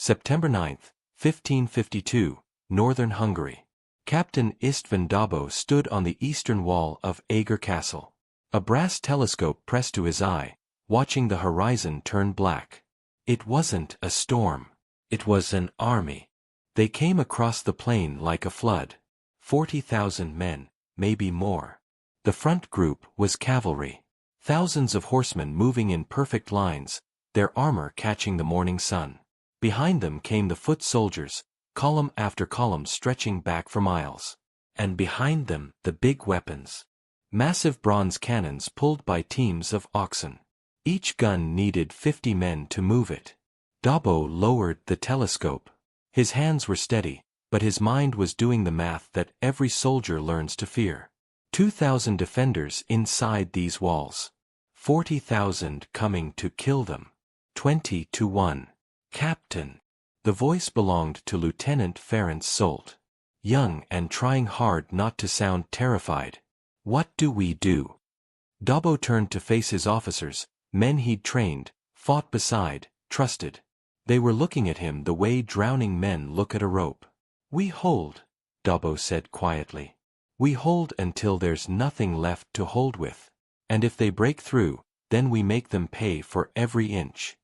September 9, 1552, northern Hungary. Captain István Dobó stood on the eastern wall of Eger Castle. A brass telescope pressed to his eye, watching the horizon turn black. It wasn't a storm. It was an army. They came across the plain like a flood. 40,000 men, maybe more. The front group was cavalry. Thousands of horsemen moving in perfect lines, their armor catching the morning sun. Behind them came the foot soldiers, column after column stretching back for miles. And behind them, the big weapons. Massive bronze cannons pulled by teams of oxen. Each gun needed 50 men to move it. Dobó lowered the telescope. His hands were steady, but his mind was doing the math that every soldier learns to fear. 2,000 defenders inside these walls. 40,000 coming to kill them. 20 to 1. Captain. The voice belonged to Lieutenant Ferenc Solt. Young and trying hard not to sound terrified. What do we do? Dobó turned to face his officers, men he'd trained, fought beside, trusted. They were looking at him the way drowning men look at a rope. We hold, Dobó said quietly. We hold until there's nothing left to hold with. And if they break through, then we make them pay for every inch.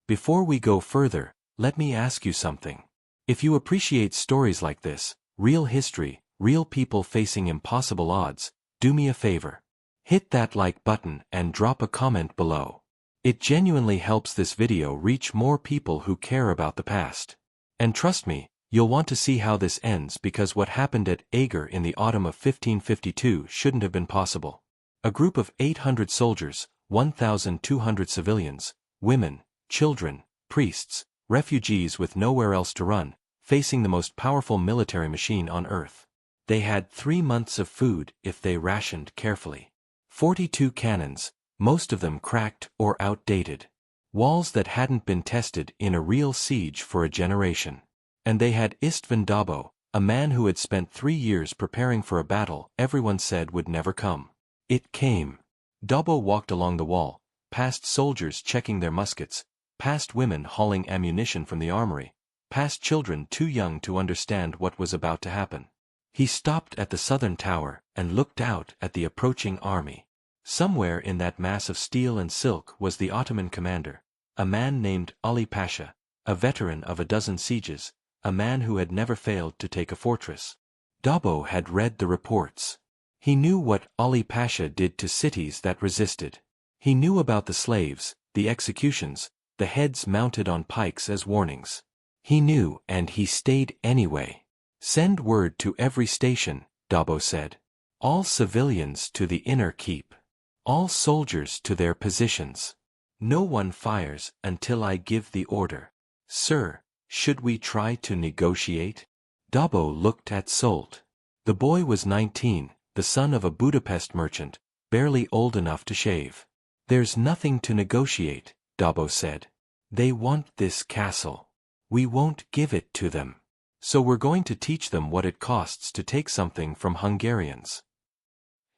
Before we go further, let me ask you something. If you appreciate stories like this, real history, real people facing impossible odds, do me a favor. Hit that like button and drop a comment below. It genuinely helps this video reach more people who care about the past. And trust me, you'll want to see how this ends because what happened at Eger in the autumn of 1552 shouldn't have been possible. A group of 800 soldiers, 1,200 civilians, women, children, priests, refugees with nowhere else to run, facing the most powerful military machine on earth. They had 3 months of food if they rationed carefully. 42 cannons, most of them cracked or outdated. Walls that hadn't been tested in a real siege for a generation. And they had István Dobó, a man who had spent 3 years preparing for a battle everyone said would never come. It came. Dobó walked along the wall, past soldiers checking their muskets, past women hauling ammunition from the armory, past children too young to understand what was about to happen. He stopped at the southern tower and looked out at the approaching army. Somewhere in that mass of steel and silk was the Ottoman commander, a man named Ali Pasha, a veteran of a dozen sieges, a man who had never failed to take a fortress. Dobó had read the reports. He knew what Ali Pasha did to cities that resisted. He knew about the slaves, the executions, the heads mounted on pikes as warnings. He knew, and he stayed anyway. Send word to every station, Dobó said. All civilians to the inner keep. All soldiers to their positions. No one fires until I give the order. Sir, should we try to negotiate? Dobó looked at Solt. The boy was 19, the son of a Budapest merchant, barely old enough to shave. There's nothing to negotiate, Dobó said. They want this castle. We won't give it to them. So we're going to teach them what it costs to take something from Hungarians.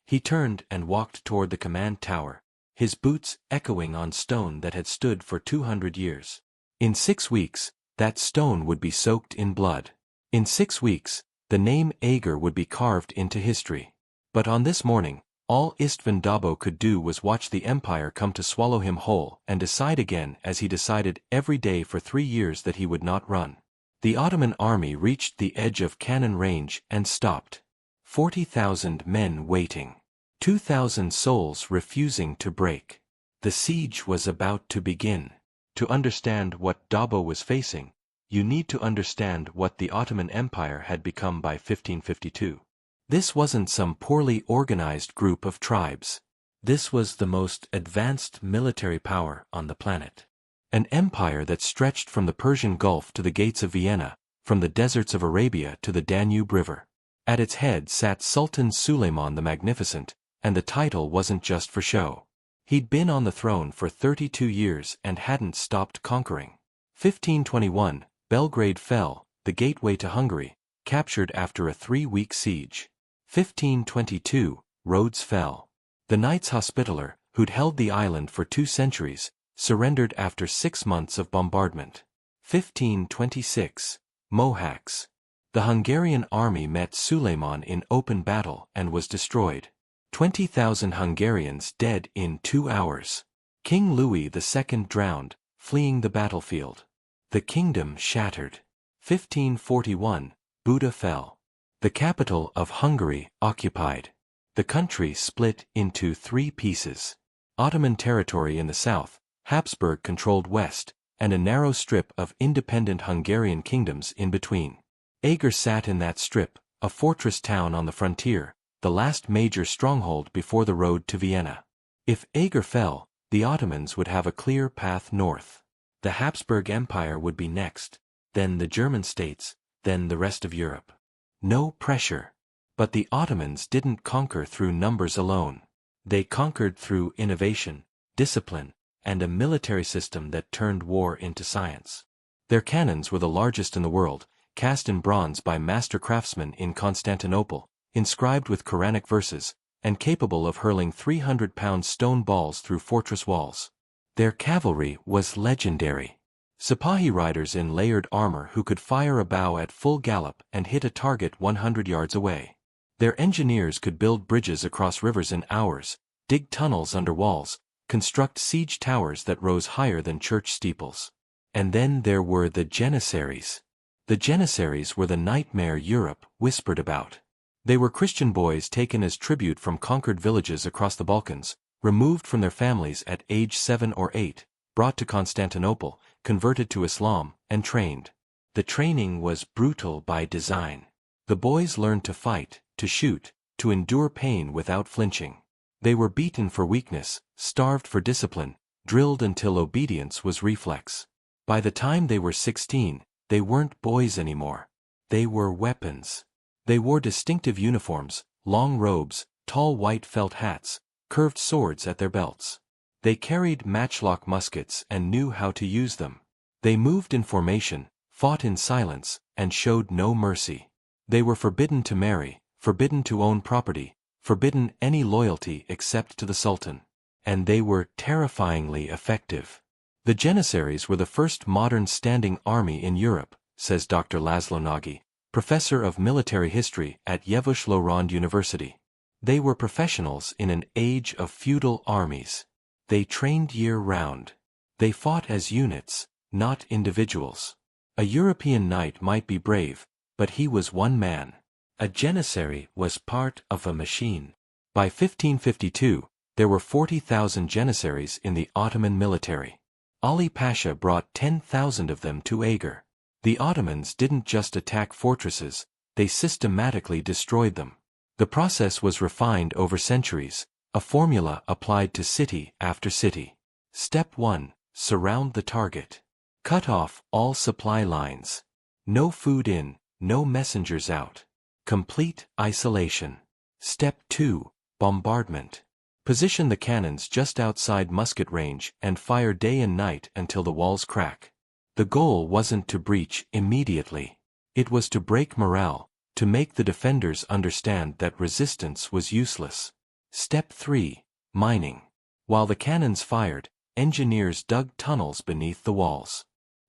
He turned and walked toward the command tower, his boots echoing on stone that had stood for 200 years. In 6 weeks, that stone would be soaked in blood. In 6 weeks, the name Eger would be carved into history. But on this morning, all István Dobó could do was watch the empire come to swallow him whole and decide again as he decided every day for 3 years that he would not run. The Ottoman army reached the edge of cannon range and stopped. 40,000 men waiting. 2,000 souls refusing to break. The siege was about to begin. To understand what Dobó was facing, you need to understand what the Ottoman Empire had become by 1552. This wasn't some poorly organized group of tribes. This was the most advanced military power on the planet. An empire that stretched from the Persian Gulf to the gates of Vienna, from the deserts of Arabia to the Danube River. At its head sat Sultan Suleiman the Magnificent, and the title wasn't just for show. He'd been on the throne for 32 years and hadn't stopped conquering. 1521, Belgrade fell, the gateway to Hungary, captured after a 3-week siege. 1522, Rhodes fell. The Knights Hospitaller, who'd held the island for 2 centuries, surrendered after 6 months of bombardment. 1526. Mohacs. The Hungarian army met Suleiman in open battle and was destroyed. 20,000 Hungarians dead in 2 hours. King Louis II drowned, fleeing the battlefield. The kingdom shattered. 1541. Buda fell. The capital of Hungary occupied. The country split into 3 pieces. Ottoman territory in the south, Habsburg-controlled west, and a narrow strip of independent Hungarian kingdoms in between. Eger sat in that strip, a fortress town on the frontier, the last major stronghold before the road to Vienna. If Eger fell, the Ottomans would have a clear path north. The Habsburg Empire would be next, then the German states, then the rest of Europe. No pressure. But the Ottomans didn't conquer through numbers alone. They conquered through innovation, discipline, and a military system that turned war into science. Their cannons were the largest in the world, cast in bronze by master craftsmen in Constantinople, inscribed with Quranic verses, and capable of hurling 300-pound stone balls through fortress walls. Their cavalry was legendary. Sipahi riders in layered armor who could fire a bow at full gallop and hit a target 100 yards away. Their engineers could build bridges across rivers in hours, dig tunnels under walls, construct siege towers that rose higher than church steeples. And then there were the Janissaries. The Janissaries were the nightmare Europe whispered about. They were Christian boys taken as tribute from conquered villages across the Balkans, removed from their families at age 7 or 8, brought to Constantinople, converted to Islam, and trained. The training was brutal by design. The boys learned to fight, to shoot, to endure pain without flinching. They were beaten for weakness, starved for discipline, drilled until obedience was reflex. By the time they were 16, they weren't boys anymore. They were weapons. They wore distinctive uniforms, long robes, tall white felt hats, curved swords at their belts. They carried matchlock muskets and knew how to use them. They moved in formation, fought in silence, and showed no mercy. They were forbidden to marry, forbidden to own property, forbidden any loyalty except to the Sultan. And they were terrifyingly effective. The Janissaries were the first modern standing army in Europe, says Dr. Laszlo Nagy, professor of military history at Yevoshlorond University. They were professionals in an age of feudal armies. They trained year-round. They fought as units, not individuals. A European knight might be brave, but he was one man. A Janissary was part of a machine. By 1552, there were 40,000 Janissaries in the Ottoman military. Ali Pasha brought 10,000 of them to Eger. The Ottomans didn't just attack fortresses, they systematically destroyed them. The process was refined over centuries, a formula applied to city after city. Step 1. Surround the target. Cut off all supply lines. No food in, no messengers out. Complete isolation. Step 2. Bombardment. Position the cannons just outside musket range and fire day and night until the walls crack. The goal wasn't to breach immediately. It was to break morale, to make the defenders understand that resistance was useless. Step 3. Mining. While the cannons fired, engineers dug tunnels beneath the walls.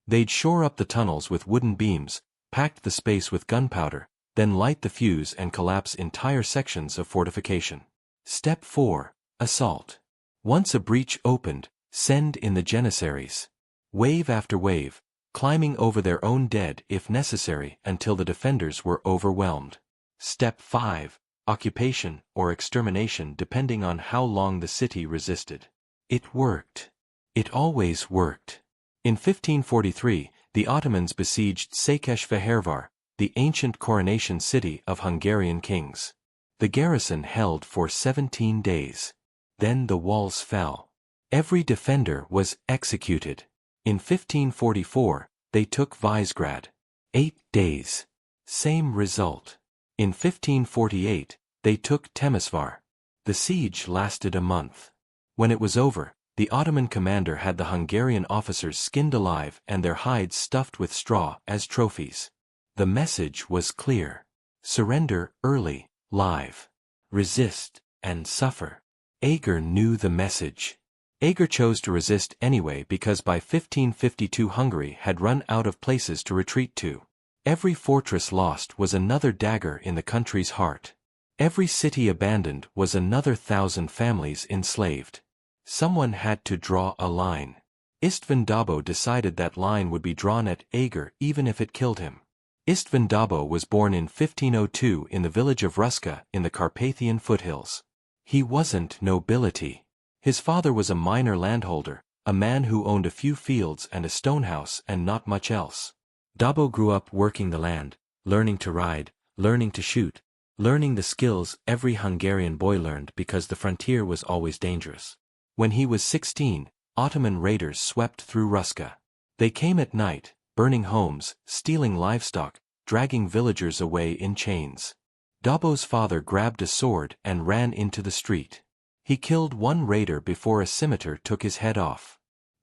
They'd shore up the tunnels with wooden beams, packed the space with gunpowder, then light the fuse and collapse entire sections of fortification. Step 4. Assault. Once a breach opened, send in the Janissaries. Wave after wave, climbing over their own dead if necessary until the defenders were overwhelmed. Step 5. Occupation or extermination depending on how long the city resisted. It worked. It always worked. In 1543, the Ottomans besieged Székesfehérvár, the ancient coronation city of Hungarian kings. The garrison held for 17 days. Then the walls fell. Every defender was executed. In 1544, they took Visegrad. 8 days. Same result. In 1548, they took Temesvar. The siege lasted a month. When it was over, the Ottoman commander had the Hungarian officers skinned alive and their hides stuffed with straw as trophies. The message was clear. Surrender early, live. Resist, and suffer. Eger knew the message. Eger chose to resist anyway because by 1552 Hungary had run out of places to retreat to. Every fortress lost was another dagger in the country's heart. Every city abandoned was another 1,000 families enslaved. Someone had to draw a line. István Dobó decided that line would be drawn at Eger even if it killed him. István Dobó was born in 1502 in the village of Ruska in the Carpathian foothills. He wasn't nobility. His father was a minor landholder, a man who owned a few fields and a stone house and not much else. Dobó grew up working the land, learning to ride, learning to shoot, learning the skills every Hungarian boy learned because the frontier was always dangerous. When he was 16, Ottoman raiders swept through Ruska. They came at night, burning homes, stealing livestock, dragging villagers away in chains. Dobó's father grabbed a sword and ran into the street. He killed one raider before a scimitar took his head off.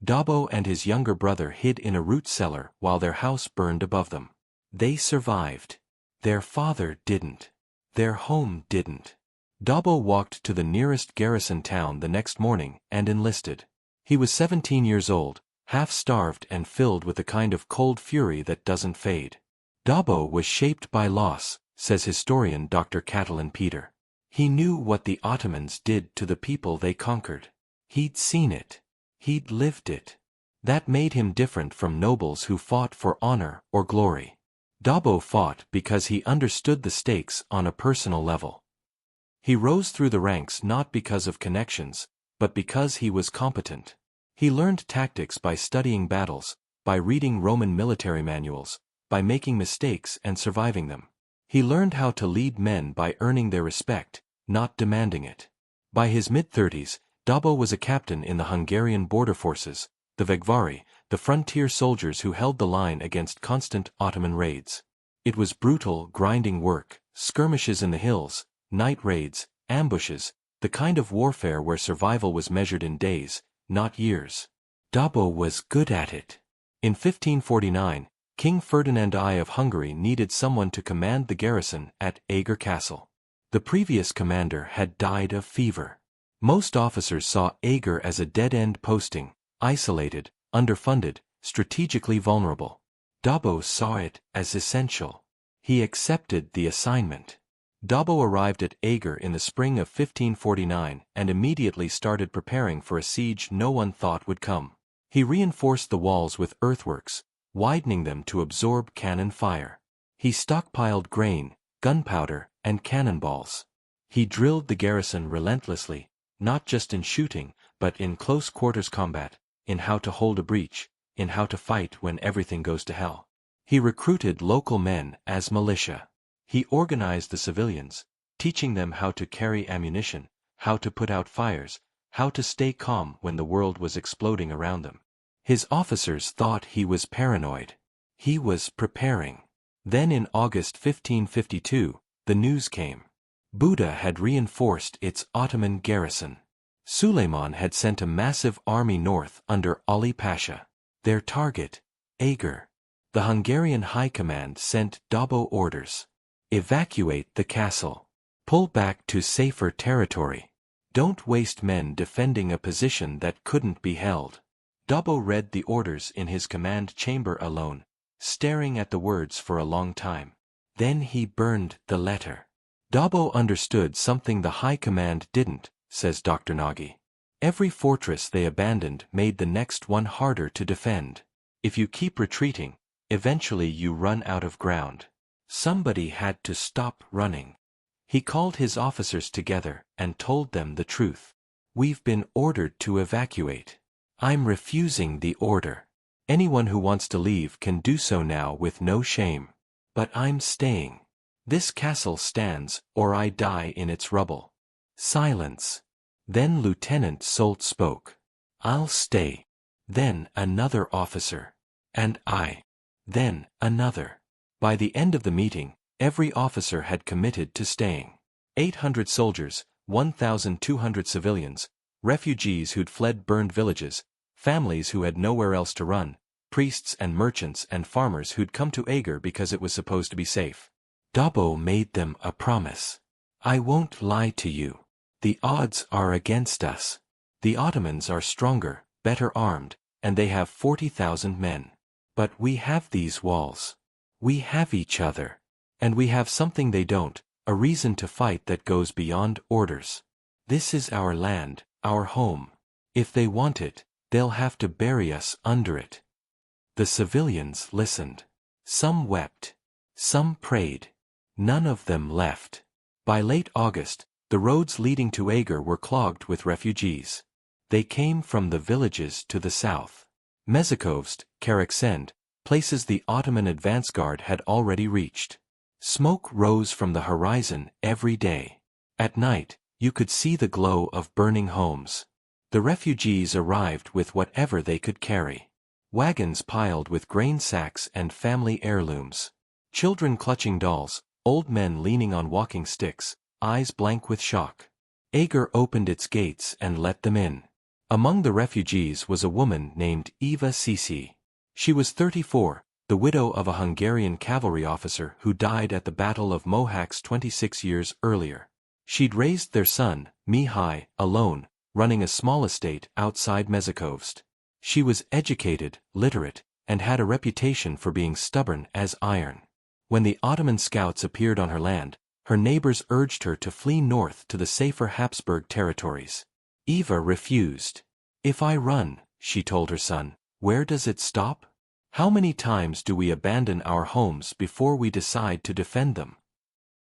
Dobó and his younger brother hid in a root cellar while their house burned above them. They survived. Their father didn't. Their home didn't. Dobó walked to the nearest garrison town the next morning and enlisted. He was 17 years old, half-starved and filled with a kind of cold fury that doesn't fade. Dobó was shaped by loss, says historian Dr. Catalin Peter. He knew what the Ottomans did to the people they conquered. He'd seen it. He'd lived it. That made him different from nobles who fought for honor or glory. Dobó fought because he understood the stakes on a personal level. He rose through the ranks not because of connections, but because he was competent. He learned tactics by studying battles, by reading Roman military manuals, by making mistakes and surviving them. He learned how to lead men by earning their respect, not demanding it. By his mid-30s, Dobó was a captain in the Hungarian border forces, the victories, the frontier soldiers who held the line against constant Ottoman raids. It was brutal, grinding work, skirmishes in the hills, night raids, ambushes, the kind of warfare where survival was measured in days, not years. Dobó was good at it. In 1549, King Ferdinand I of Hungary needed someone to command the garrison at Eger Castle. The previous commander had died of fever. Most officers saw Eger as a dead-end posting, isolated, underfunded, strategically vulnerable. Dobó saw it as essential. He accepted the assignment. Dobó arrived at Eger in the spring of 1549 and immediately started preparing for a siege no one thought would come. He reinforced the walls with earthworks, widening them to absorb cannon fire. He stockpiled grain, gunpowder, and cannonballs. He drilled the garrison relentlessly, not just in shooting, but in close-quarters combat, in how to hold a breach, in how to fight when everything goes to hell. He recruited local men as militia. He organized the civilians, teaching them how to carry ammunition, how to put out fires, how to stay calm when the world was exploding around them. His officers thought he was paranoid. He was preparing. Then in August 1552, the news came. Buda had reinforced its Ottoman garrison. Suleiman had sent a massive army north under Ali Pasha. Their target, Eger. The Hungarian High Command sent Dobó orders. Evacuate the castle. Pull back to safer territory. Don't waste men defending a position that couldn't be held. Dobó read the orders in his command chamber alone, staring at the words for a long time. Then he burned the letter. Dobó understood something the High Command didn't, says Dr. Nagy. Every fortress they abandoned made the next one harder to defend. If you keep retreating, eventually you run out of ground. Somebody had to stop running. He called his officers together and told them the truth. We've been ordered to evacuate. I'm refusing the order. Anyone who wants to leave can do so now with no shame. But I'm staying. This castle stands, or I die in its rubble. Silence. Then Lieutenant Solt spoke. I'll stay. Then another officer. And I. Then another. By the end of the meeting, every officer had committed to staying. 800 soldiers, 1,200 civilians, refugees who'd fled burned villages, families who had nowhere else to run, priests and merchants and farmers who'd come to Eger because it was supposed to be safe. Dobó made them a promise. I won't lie to you. The odds are against us. The Ottomans are stronger, better armed, and they have 40,000 men. But we have these walls. We have each other. And we have something they don't, a reason to fight that goes beyond orders. This is our land, our home. If they want it, they'll have to bury us under it." The civilians listened. Some wept. Some prayed. None of them left. By late August, the roads leading to Eger were clogged with refugees. They came from the villages to the south. Mezőkövesd, Karakend, places the Ottoman advance guard had already reached. Smoke rose from the horizon every day. At night, you could see the glow of burning homes. The refugees arrived with whatever they could carry. Wagons piled with grain sacks and family heirlooms. Children clutching dolls, old men leaning on walking sticks, eyes blank with shock. Eger opened its gates and let them in. Among the refugees was a woman named Eva Cici. She was 34, the widow of a Hungarian cavalry officer who died at the Battle of Mohacs 26 years earlier. She'd raised their son, Mihai, alone, running a small estate outside Mezőkövesd. She was educated, literate, and had a reputation for being stubborn as iron. When the Ottoman scouts appeared on her land, her neighbors urged her to flee north to the safer Habsburg territories. Eva refused. "If I run," she told her son, "where does it stop? How many times do we abandon our homes before we decide to defend them?"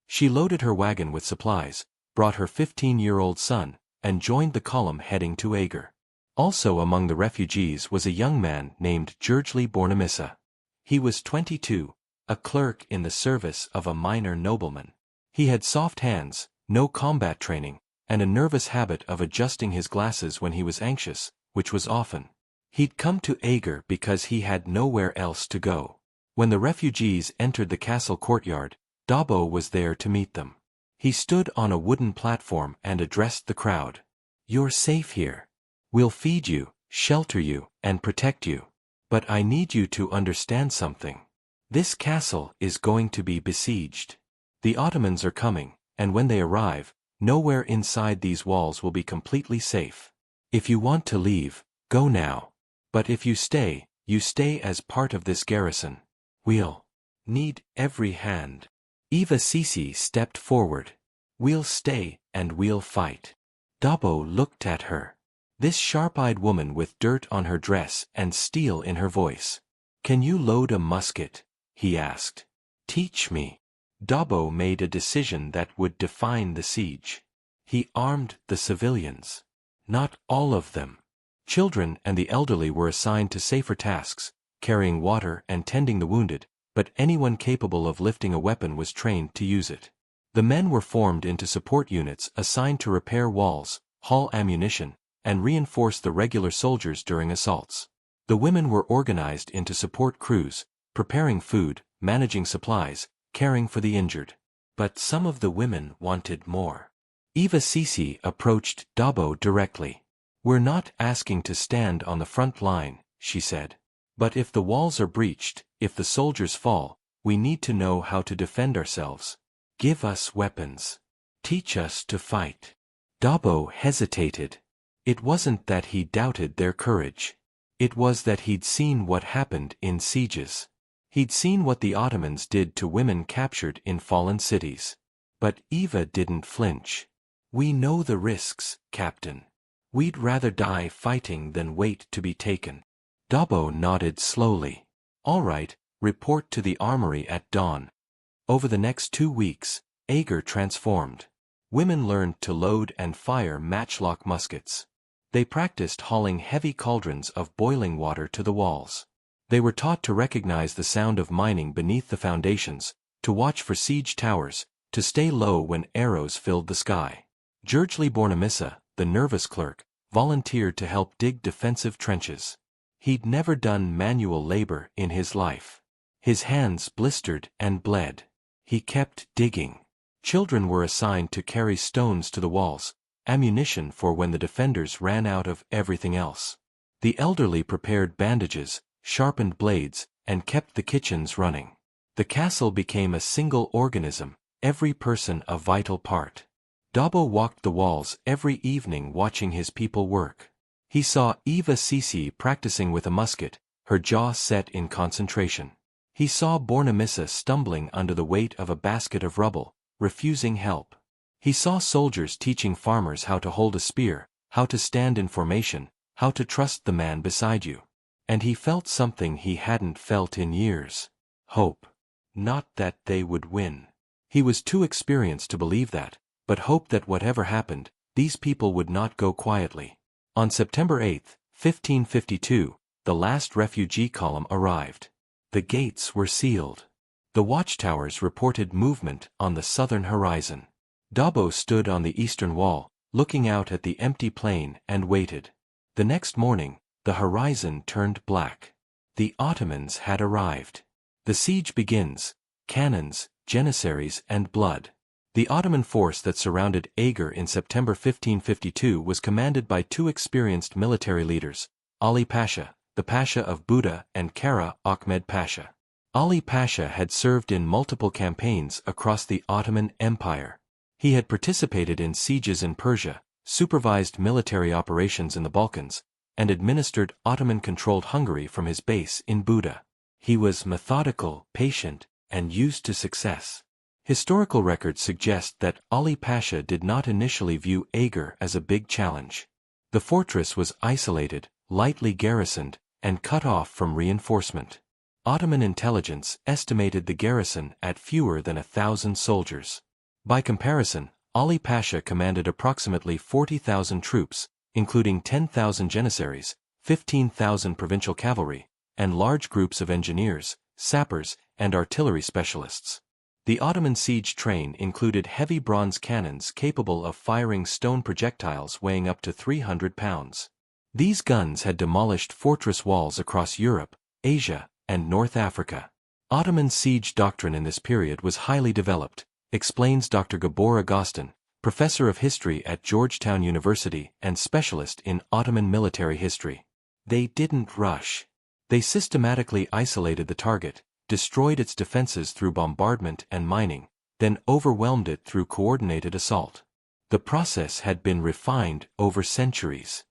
She loaded her wagon with supplies, brought her 15-year-old son, and joined the column heading to Eger. Also among the refugees was a young man named Janissary Bornemissa. He was 22, a clerk in the service of a minor nobleman. He had soft hands, no combat training, and a nervous habit of adjusting his glasses when he was anxious, which was often. He'd come to Eger because he had nowhere else to go. When the refugees entered the castle courtyard, Dobó was there to meet them. He stood on a wooden platform and addressed the crowd. "You're safe here. We'll feed you, shelter you, and protect you. But I need you to understand something. This castle is going to be besieged. The Ottomans are coming, and when they arrive, nowhere inside these walls will be completely safe. If you want to leave, go now. But if you stay as part of this garrison. We'll need every hand." Eva Cici stepped forward. "We'll stay, and we'll fight." Dobó looked at her. This sharp-eyed woman with dirt on her dress and steel in her voice. "Can you load a musket?" he asked. "Teach me." Dobó made a decision that would define the siege. He armed the civilians. Not all of them. Children and the elderly were assigned to safer tasks, carrying water and tending the wounded, but anyone capable of lifting a weapon was trained to use it. The men were formed into support units assigned to repair walls, haul ammunition, and reinforce the regular soldiers during assaults. The women were organized into support crews, preparing food, managing supplies, caring for the injured. But some of the women wanted more. Eva Cici approached Dobó directly. "We're not asking to stand on the front line," she said. "But if the walls are breached, if the soldiers fall, we need to know how to defend ourselves. Give us weapons. Teach us to fight." Dobó hesitated. It wasn't that he doubted their courage. It was that he'd seen what happened in sieges. He'd seen what the Ottomans did to women captured in fallen cities. But Eva didn't flinch. "We know the risks, Captain. We'd rather die fighting than wait to be taken." Dobó nodded slowly. "All right, report to the armory at dawn." Over the next 2 weeks, Eger transformed. Women learned to load and fire matchlock muskets. They practiced hauling heavy cauldrons of boiling water to the walls. They were taught to recognize the sound of mining beneath the foundations, to watch for siege towers, to stay low when arrows filled the sky. Janissary Bornemissa, the nervous clerk, volunteered to help dig defensive trenches. He'd never done manual labor in his life. His hands blistered and bled. He kept digging. Children were assigned to carry stones to the walls, ammunition for when the defenders ran out of everything else. The elderly prepared bandages, sharpened blades, and kept the kitchens running. The castle became a single organism, every person a vital part. Dobó walked the walls every evening watching his people work. He saw Eva Sisi practicing with a musket, her jaw set in concentration. He saw Bornemissa stumbling under the weight of a basket of rubble, refusing help. He saw soldiers teaching farmers how to hold a spear, how to stand in formation, how to trust the man beside you. And he felt something he hadn't felt in years. Hope. Not that they would win. He was too experienced to believe that, but hope that whatever happened, these people would not go quietly. On September 8, 1552, the last refugee column arrived. The gates were sealed. The watchtowers reported movement on the southern horizon. Dobó stood on the eastern wall, looking out at the empty plain and waited. The next morning, the horizon turned black. The Ottomans had arrived. The siege begins, cannons, janissaries and blood. The Ottoman force that surrounded Eger in September 1552 was commanded by two experienced military leaders, Ali Pasha, the Pasha of Buda, and Kara Ahmed Pasha. Ali Pasha had served in multiple campaigns across the Ottoman Empire. He had participated in sieges in Persia, supervised military operations in the Balkans, and administered Ottoman-controlled Hungary from his base in Buda. He was methodical, patient, and used to success. Historical records suggest that Ali Pasha did not initially view Eger as a big challenge. The fortress was isolated, lightly garrisoned, and cut off from reinforcement. Ottoman intelligence estimated the garrison at fewer than 1,000 soldiers. By comparison, Ali Pasha commanded approximately 40,000 troops, including 10,000 janissaries, 15,000 provincial cavalry, and large groups of engineers, sappers, and artillery specialists. The Ottoman siege train included heavy bronze cannons capable of firing stone projectiles weighing up to 300 pounds. These guns had demolished fortress walls across Europe, Asia, and North Africa. Ottoman siege doctrine in this period was highly developed, explains Dr. Gabor Agostin, professor of history at Georgetown University and specialist in Ottoman military history. They didn't rush. They systematically isolated the target, destroyed its defenses through bombardment and mining, then overwhelmed it through coordinated assault. The process had been refined over centuries.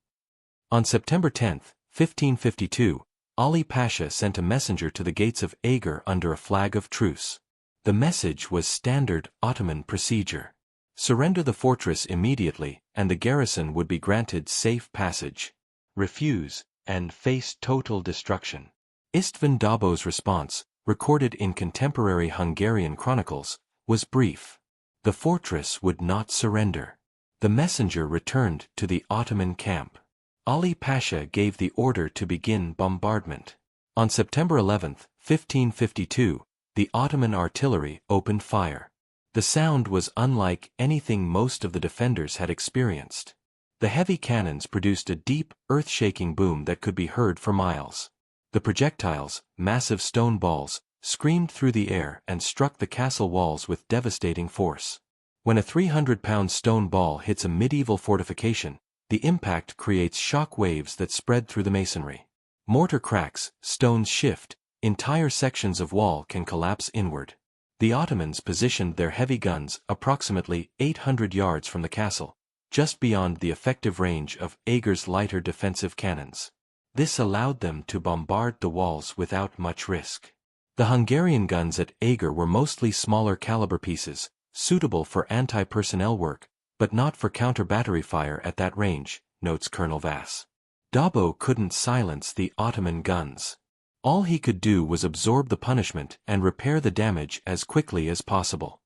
On September 10, 1552, Ali Pasha sent a messenger to the gates of Eger under a flag of truce. The message was standard Ottoman procedure. Surrender the fortress immediately, and the garrison would be granted safe passage. Refuse, and face total destruction. István Dobó's response, recorded in contemporary Hungarian chronicles, was brief. The fortress would not surrender. The messenger returned to the Ottoman camp. Ali Pasha gave the order to begin bombardment. On September 11, 1552, the Ottoman artillery opened fire. The sound was unlike anything most of the defenders had experienced. The heavy cannons produced a deep, earth-shaking boom that could be heard for miles. The projectiles, massive stone balls, screamed through the air and struck the castle walls with devastating force. When a 300-pound stone ball hits a medieval fortification, the impact creates shock waves that spread through the masonry. Mortar cracks, stones shift, entire sections of wall can collapse inward. The Ottomans positioned their heavy guns approximately 800 yards from the castle, just beyond the effective range of Eger's lighter defensive cannons. This allowed them to bombard the walls without much risk. The Hungarian guns at Eger were mostly smaller caliber pieces, suitable for anti-personnel work, but not for counter-battery fire at that range, notes Colonel Vass. Dobó couldn't silence the Ottoman guns. All he could do was absorb the punishment and repair the damage as quickly as possible.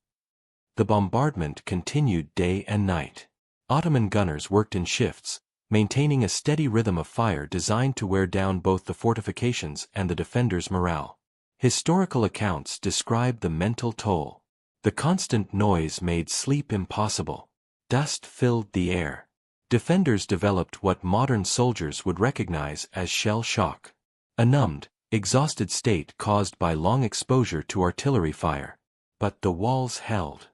The bombardment continued day and night. Ottoman gunners worked in shifts, maintaining a steady rhythm of fire designed to wear down both the fortifications and the defenders' morale. Historical accounts describe the mental toll. The constant noise made sleep impossible. Dust filled the air. Defenders developed what modern soldiers would recognize as shell shock. A numbed, exhausted state caused by long exposure to artillery fire. But the walls held.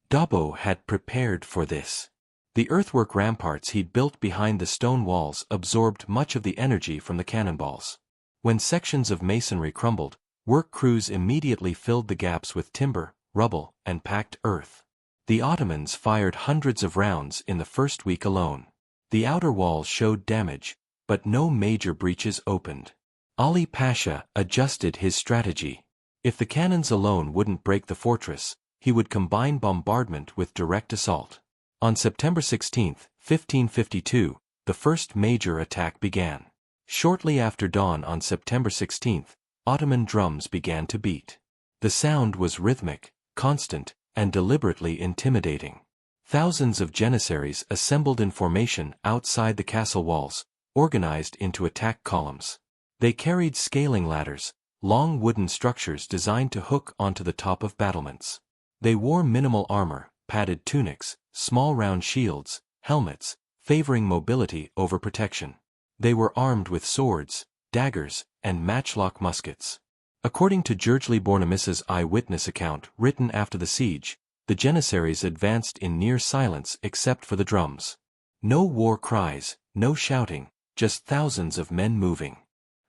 Dobó had prepared for this. The earthwork ramparts he'd built behind the stone walls absorbed much of the energy from the cannonballs. When sections of masonry crumbled, work crews immediately filled the gaps with timber, rubble, and packed earth. The Ottomans fired hundreds of rounds in the first week alone. The outer walls showed damage, but no major breaches opened. Ali Pasha adjusted his strategy. If the cannons alone wouldn't break the fortress, he would combine bombardment with direct assault. On September 16, 1552, the first major attack began. Shortly after dawn on September 16, Ottoman drums began to beat. The sound was rhythmic, constant, and deliberately intimidating. Thousands of Janissaries assembled in formation outside the castle walls, organized into attack columns. They carried scaling ladders, long wooden structures designed to hook onto the top of battlements. They wore minimal armor, padded tunics, small round shields, helmets, favoring mobility over protection. They were armed with swords, daggers, and matchlock muskets. According to Georgely Bornemissa's eyewitness account written after the siege, the Janissaries advanced in near silence except for the drums. No war cries, no shouting, just thousands of men moving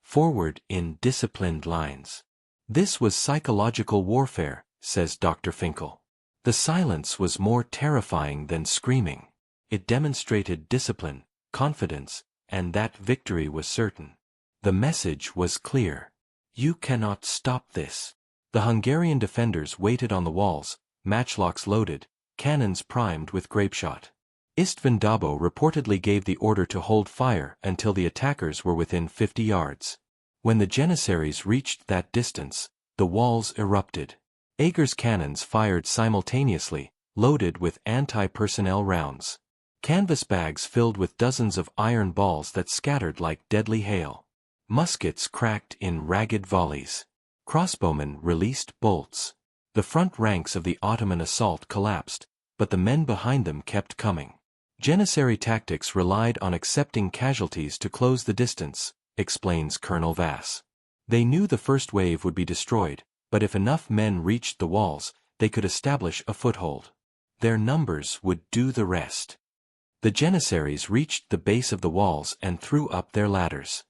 forward in disciplined lines. This was psychological warfare, says Dr. Finkel. The silence was more terrifying than screaming. It demonstrated discipline, confidence, and that victory was certain. The message was clear. You cannot stop this. The Hungarian defenders waited on the walls, matchlocks loaded, cannons primed with grapeshot. István Dobó reportedly gave the order to hold fire until the attackers were within 50 yards. When the Janissaries reached that distance, the walls erupted. Eger's cannons fired simultaneously, loaded with anti-personnel rounds. Canvas bags filled with dozens of iron balls that scattered like deadly hail. Muskets cracked in ragged volleys. Crossbowmen released bolts. The front ranks of the Ottoman assault collapsed, but the men behind them kept coming. Janissary tactics relied on accepting casualties to close the distance, explains Colonel Vass. They knew the first wave would be destroyed, but if enough men reached the walls, they could establish a foothold. Their numbers would do the rest. The Janissaries reached the base of the walls and threw up their ladders.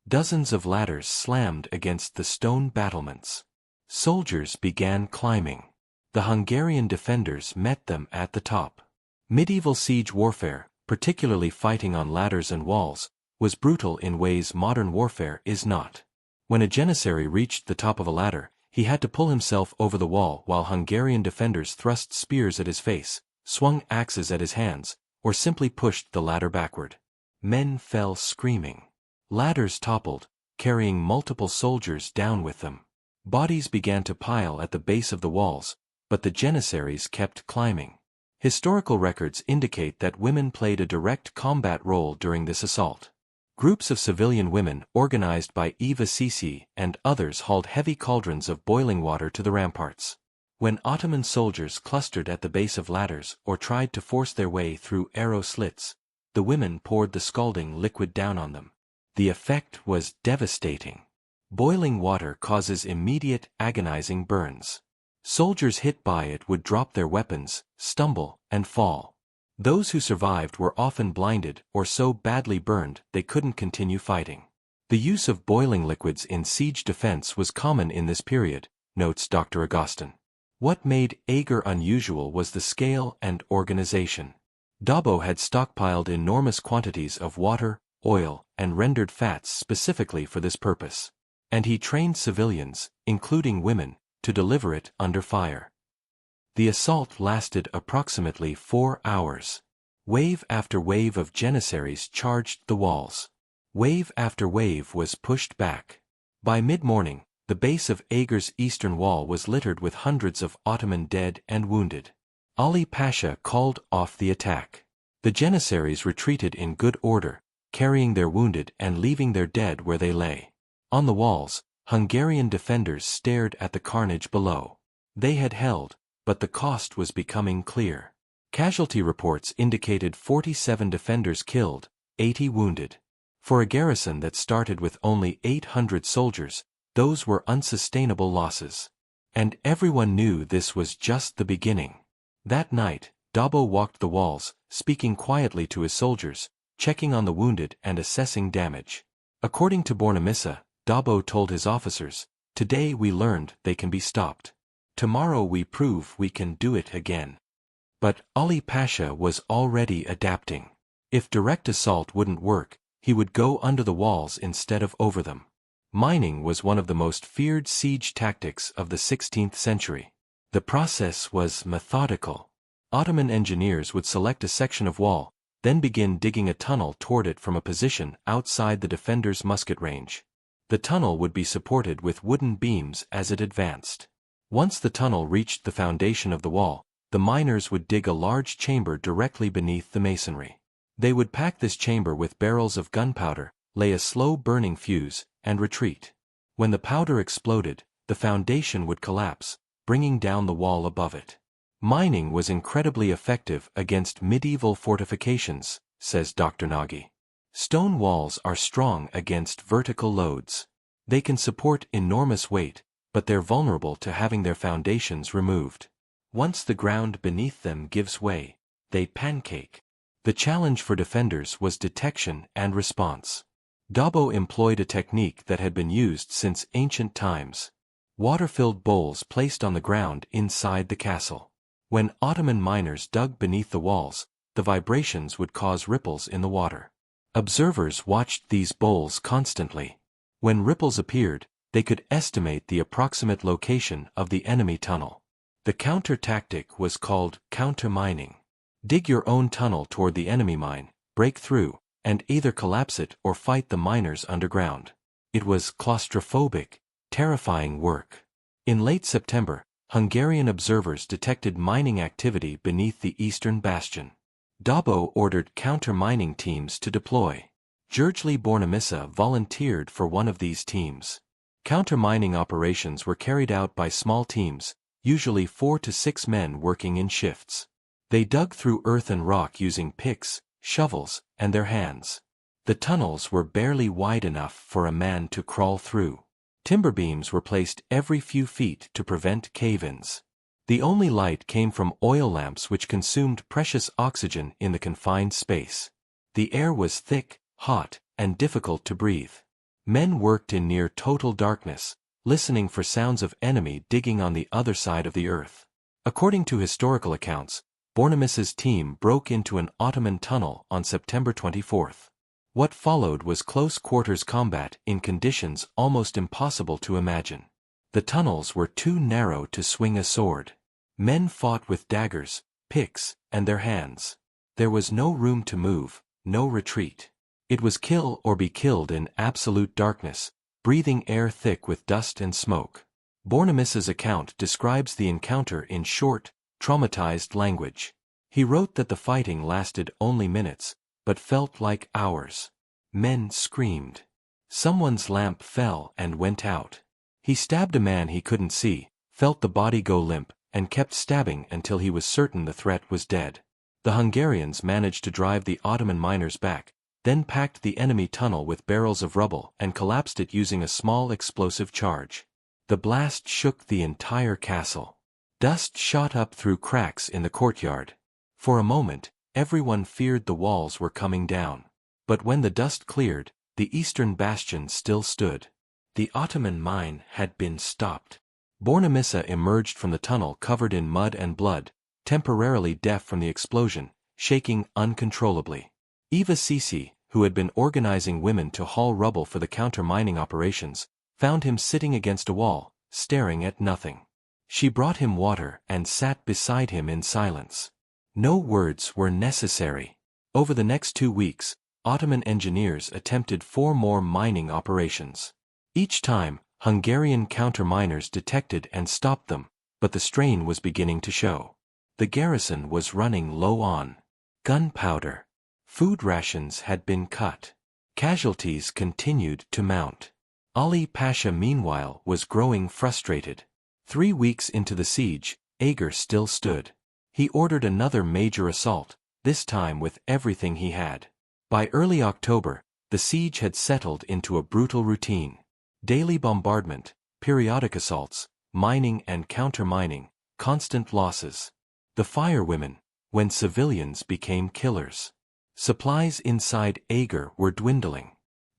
Dozens of ladders slammed against the stone battlements. Soldiers began climbing. The Hungarian defenders met them at the top. Medieval siege warfare, particularly fighting on ladders and walls, was brutal in ways modern warfare is not. When a Janissary reached the top of a ladder, he had to pull himself over the wall while Hungarian defenders thrust spears at his face, swung axes at his hands, or simply pushed the ladder backward. Men fell screaming. Ladders toppled, carrying multiple soldiers down with them. Bodies began to pile at the base of the walls, but the Janissaries kept climbing. Historical records indicate that women played a direct combat role during this assault. Groups of civilian women organized by Eva Sisi and others hauled heavy cauldrons of boiling water to the ramparts. When Ottoman soldiers clustered at the base of ladders or tried to force their way through arrow slits, the women poured the scalding liquid down on them. The effect was devastating. Boiling water causes immediate, agonizing burns. Soldiers hit by it would drop their weapons, stumble, and fall. Those who survived were often blinded or so badly burned they couldn't continue fighting. The use of boiling liquids in siege defense was common in this period, notes Dr. Agustin. What made Eger unusual was the scale and organization. Dobó had stockpiled enormous quantities of water, oil, and rendered fats specifically for this purpose. And he trained civilians, including women, to deliver it under fire. The assault lasted approximately 4 hours. Wave after wave of Janissaries charged the walls. Wave after wave was pushed back. By mid-morning, the base of Eger's eastern wall was littered with hundreds of Ottoman dead and wounded. Ali Pasha called off the attack. The Janissaries retreated in good order, carrying their wounded and leaving their dead where they lay. On the walls, Hungarian defenders stared at the carnage below. They had held, but the cost was becoming clear. Casualty reports indicated 47 defenders killed, 80 wounded. For a garrison that started with only 800 soldiers, those were unsustainable losses. And everyone knew this was just the beginning. That night, Dobó walked the walls, speaking quietly to his soldiers, checking on the wounded and assessing damage. According to Bornemissa, Dobó told his officers, "Today we learned they can be stopped. Tomorrow we prove we can do it again." But Ali Pasha was already adapting. If direct assault wouldn't work, he would go under the walls instead of over them. Mining was one of the most feared siege tactics of the 16th century. The process was methodical. Ottoman engineers would select a section of wall, then begin digging a tunnel toward it from a position outside the defender's musket range. The tunnel would be supported with wooden beams as it advanced. Once the tunnel reached the foundation of the wall, the miners would dig a large chamber directly beneath the masonry. They would pack this chamber with barrels of gunpowder, lay a slow-burning fuse, and retreat. When the powder exploded, the foundation would collapse, bringing down the wall above it. Mining was incredibly effective against medieval fortifications, says Dr. Nagy. Stone walls are strong against vertical loads. They can support enormous weight, but they're vulnerable to having their foundations removed. Once the ground beneath them gives way, they pancake. The challenge for defenders was detection and response. Dobó employed a technique that had been used since ancient times. Water-filled bowls placed on the ground inside the castle. When Ottoman miners dug beneath the walls, the vibrations would cause ripples in the water. Observers watched these bowls constantly. When ripples appeared, they could estimate the approximate location of the enemy tunnel. The counter tactic was called counter-mining. Dig your own tunnel toward the enemy mine, break through, and either collapse it or fight the miners underground. It was claustrophobic, terrifying work. In late September, Hungarian observers detected mining activity beneath the eastern bastion. Dobó ordered counter-mining teams to deploy. György Bornemisza volunteered for one of these teams. Counter-mining operations were carried out by small teams, usually 4 to 6 men working in shifts. They dug through earth and rock using picks, shovels, and their hands. The tunnels were barely wide enough for a man to crawl through. Timber beams were placed every few feet to prevent cave-ins. The only light came from oil lamps which consumed precious oxygen in the confined space. The air was thick, hot, and difficult to breathe. Men worked in near total darkness, listening for sounds of enemy digging on the other side of the earth. According to historical accounts, Bornemisza's team broke into an Ottoman tunnel on September 24. What followed was close-quarters combat in conditions almost impossible to imagine. The tunnels were too narrow to swing a sword. Men fought with daggers, picks, and their hands. There was no room to move, no retreat. It was kill or be killed in absolute darkness, breathing air thick with dust and smoke. Bornemisza's account describes the encounter in short, traumatized language. He wrote that the fighting lasted only minutes, but felt like hours. Men screamed. Someone's lamp fell and went out. He stabbed a man he couldn't see, felt the body go limp, and kept stabbing until he was certain the threat was dead. The Hungarians managed to drive the Ottoman miners back, then packed the enemy tunnel with barrels of rubble and collapsed it using a small explosive charge. The blast shook the entire castle. Dust shot up through cracks in the courtyard. For a moment, everyone feared the walls were coming down. But when the dust cleared, the eastern bastion still stood. The Ottoman mine had been stopped. Bornemisza emerged from the tunnel covered in mud and blood, temporarily deaf from the explosion, shaking uncontrollably. Eva Sisi, who had been organizing women to haul rubble for the counter-mining operations, found him sitting against a wall, staring at nothing. She brought him water and sat beside him in silence. No words were necessary. Over the next 2 weeks, Ottoman engineers attempted 4 more mining operations. Each time, Hungarian counter-miners detected and stopped them, but the strain was beginning to show. The garrison was running low on gunpowder. Food rations had been cut. Casualties continued to mount. Ali Pasha meanwhile was growing frustrated. 3 weeks into the siege, Eger still stood. He ordered another major assault, this time with everything he had. By early October, the siege had settled into a brutal routine. Daily bombardment, periodic assaults, mining and counter-mining, constant losses. The firewomen, when civilians became killers. Supplies inside Eger were dwindling.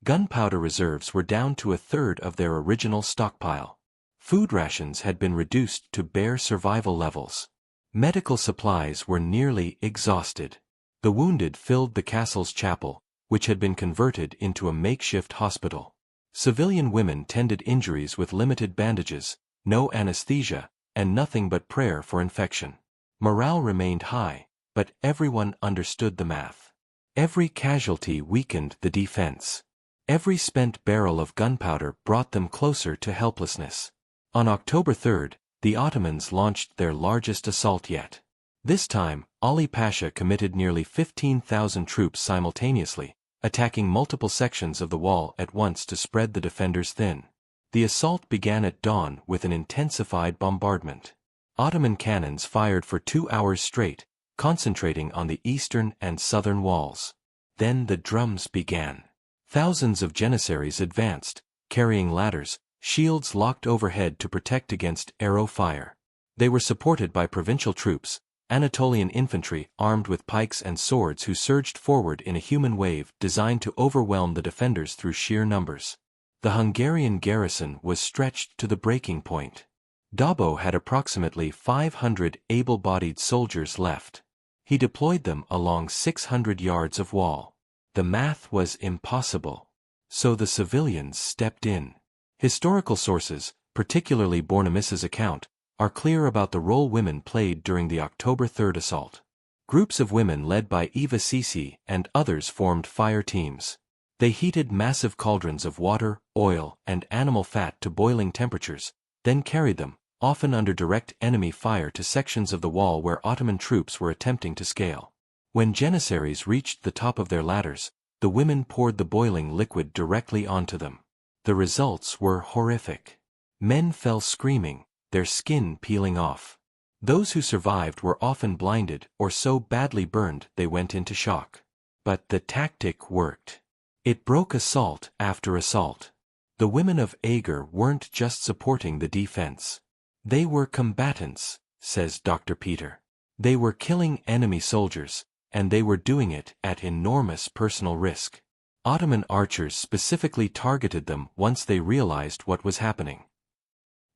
Gunpowder reserves were down to 1/3 of their original stockpile. Food rations had been reduced to bare survival levels. Medical supplies were nearly exhausted. The wounded filled the castle's chapel, which had been converted into a makeshift hospital. Civilian women tended injuries with limited bandages, no anesthesia, and nothing but prayer for infection. Morale remained high, but everyone understood the math. Every casualty weakened the defense. Every spent barrel of gunpowder brought them closer to helplessness. On October 3, the Ottomans launched their largest assault yet. This time, Ali Pasha committed nearly 15,000 troops simultaneously, attacking multiple sections of the wall at once to spread the defenders thin. The assault began at dawn with an intensified bombardment. Ottoman cannons fired for 2 hours straight, concentrating on the eastern and southern walls. Then the drums began. Thousands of Janissaries advanced, carrying ladders, shields locked overhead to protect against arrow fire. They were supported by provincial troops, Anatolian infantry armed with pikes and swords who surged forward in a human wave designed to overwhelm the defenders through sheer numbers. The Hungarian garrison was stretched to the breaking point. Dobó had approximately 500 able-bodied soldiers left. He deployed them along 600 yards of wall. The math was impossible. So the civilians stepped in. Historical sources, particularly Bornemissa's account, are clear about the role women played during the October 3 assault. Groups of women led by Eva Sisi and others formed fire teams. They heated massive cauldrons of water, oil, and animal fat to boiling temperatures, then carried them, often under direct enemy fire, to sections of the wall where Ottoman troops were attempting to scale. When Janissaries reached the top of their ladders, the women poured the boiling liquid directly onto them. The results were horrific. Men fell screaming, their skin peeling off. Those who survived were often blinded or so badly burned they went into shock. But the tactic worked. It broke assault after assault. The women of Eger weren't just supporting the defense. They were combatants, says Dr. Peter. They were killing enemy soldiers, and they were doing it at enormous personal risk. Ottoman archers specifically targeted them once they realized what was happening.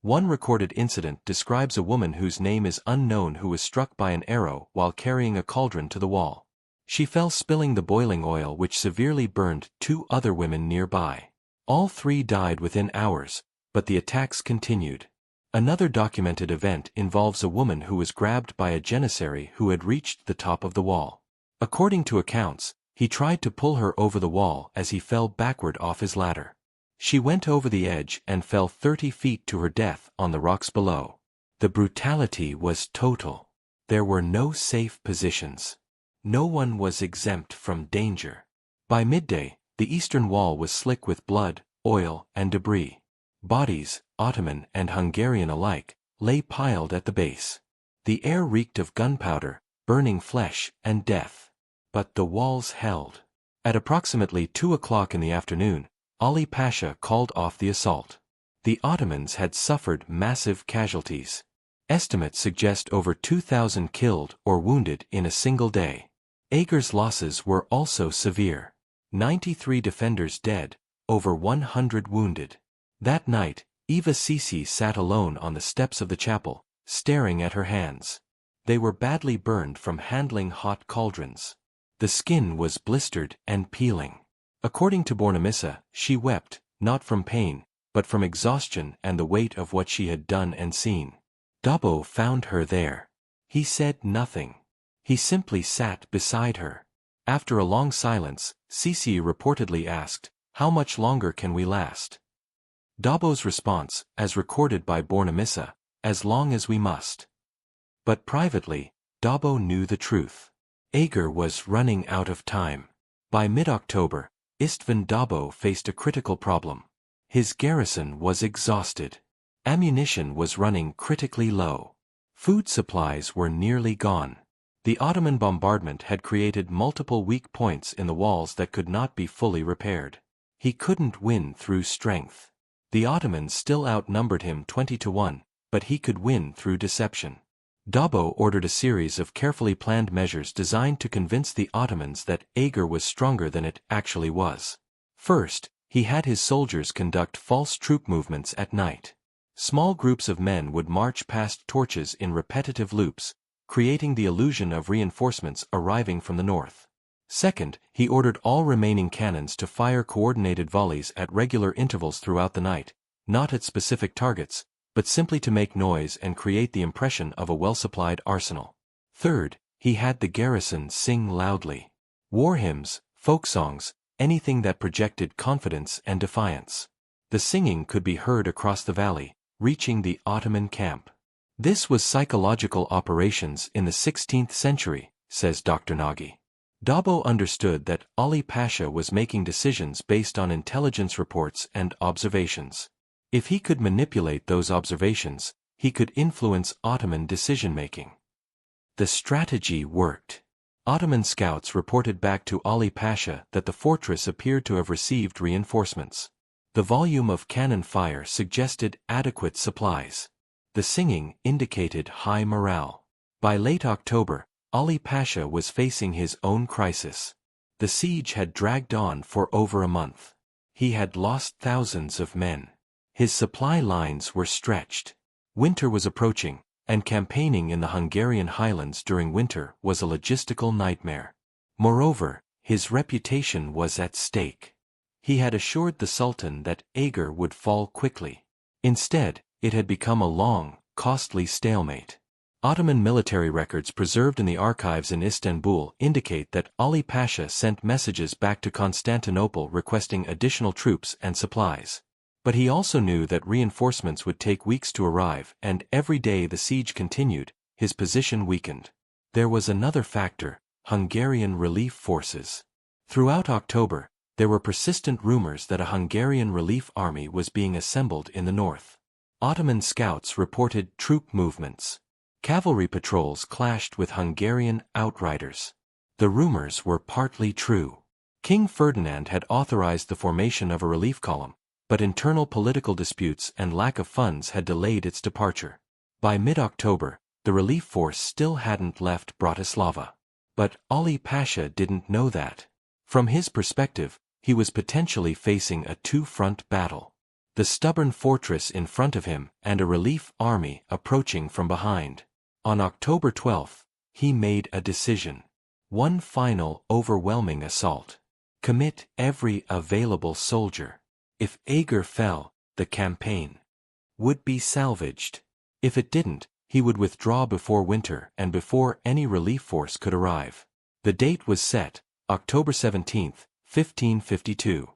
One recorded incident describes a woman whose name is unknown who was struck by an arrow while carrying a cauldron to the wall. She fell spilling the boiling oil which severely burned 2 other women nearby. All 3 died within hours, but the attacks continued. Another documented event involves a woman who was grabbed by a Janissary who had reached the top of the wall. According to accounts, he tried to pull her over the wall as he fell backward off his ladder. She went over the edge and fell 30 feet to her death on the rocks below. The brutality was total. There were no safe positions. No one was exempt from danger. By midday, the eastern wall was slick with blood, oil, and debris. Bodies, Ottoman and Hungarian alike, lay piled at the base. The air reeked of gunpowder, burning flesh, and death. But the walls held. At approximately 2 o'clock in the afternoon, Ali Pasha called off the assault. The Ottomans had suffered massive casualties. Estimates suggest over 2,000 killed or wounded in a single day. Eger's losses were also severe. 93 defenders dead, over 100 wounded. That night, Eva Sisi sat alone on the steps of the chapel, staring at her hands. They were badly burned from handling hot cauldrons. The skin was blistered and peeling. According to Bornemissa, she wept, not from pain, but from exhaustion and the weight of what she had done and seen. Dobó found her there. He said nothing. He simply sat beside her. After a long silence, Sisi reportedly asked, "How much longer can we last?" Dobó's response, as recorded by Bornemissa, "As long as we must." But privately, Dobó knew the truth. Eger was running out of time. By mid-October, István Dobó faced a critical problem. His garrison was exhausted. Ammunition was running critically low. Food supplies were nearly gone. The Ottoman bombardment had created multiple weak points in the walls that could not be fully repaired. He couldn't win through strength. The Ottomans still outnumbered him 20-1, but he could win through deception. Dobó ordered a series of carefully planned measures designed to convince the Ottomans that Eger was stronger than it actually was. First, he had his soldiers conduct false troop movements at night. Small groups of men would march past torches in repetitive loops, creating the illusion of reinforcements arriving from the north. Second, he ordered all remaining cannons to fire coordinated volleys at regular intervals throughout the night, not at specific targets, but simply to make noise and create the impression of a well-supplied arsenal. Third, he had the garrison sing loudly. War hymns, folk songs, anything that projected confidence and defiance. The singing could be heard across the valley, reaching the Ottoman camp. This was psychological operations in the 16th century, says Dr. Nagy. Dobó understood that Ali Pasha was making decisions based on intelligence reports and observations. If he could manipulate those observations, he could influence Ottoman decision-making. The strategy worked. Ottoman scouts reported back to Ali Pasha that the fortress appeared to have received reinforcements. The volume of cannon fire suggested adequate supplies. The singing indicated high morale. By late October, Ali Pasha was facing his own crisis. The siege had dragged on for over a month. He had lost thousands of men. His supply lines were stretched. Winter was approaching, and campaigning in the Hungarian highlands during winter was a logistical nightmare. Moreover, his reputation was at stake. He had assured the Sultan that Eger would fall quickly. Instead, it had become a long, costly stalemate. Ottoman military records preserved in the archives in Istanbul indicate that Ali Pasha sent messages back to Constantinople requesting additional troops and supplies. But he also knew that reinforcements would take weeks to arrive, and every day the siege continued, his position weakened. There was another factor: Hungarian relief forces. Throughout October, there were persistent rumors that a Hungarian relief army was being assembled in the north. Ottoman scouts reported troop movements. Cavalry patrols clashed with Hungarian outriders. The rumors were partly true. King Ferdinand had authorized the formation of a relief column, but internal political disputes and lack of funds had delayed its departure. By mid-October, the relief force still hadn't left Bratislava. But Ali Pasha didn't know that. From his perspective, he was potentially facing a two-front battle. The stubborn fortress in front of him and a relief army approaching from behind. On October 12, he made a decision. One final, overwhelming assault. Commit every available soldier. If Eger fell, the campaign would be salvaged. If it didn't, he would withdraw before winter and before any relief force could arrive. The date was set, October 17, 1552.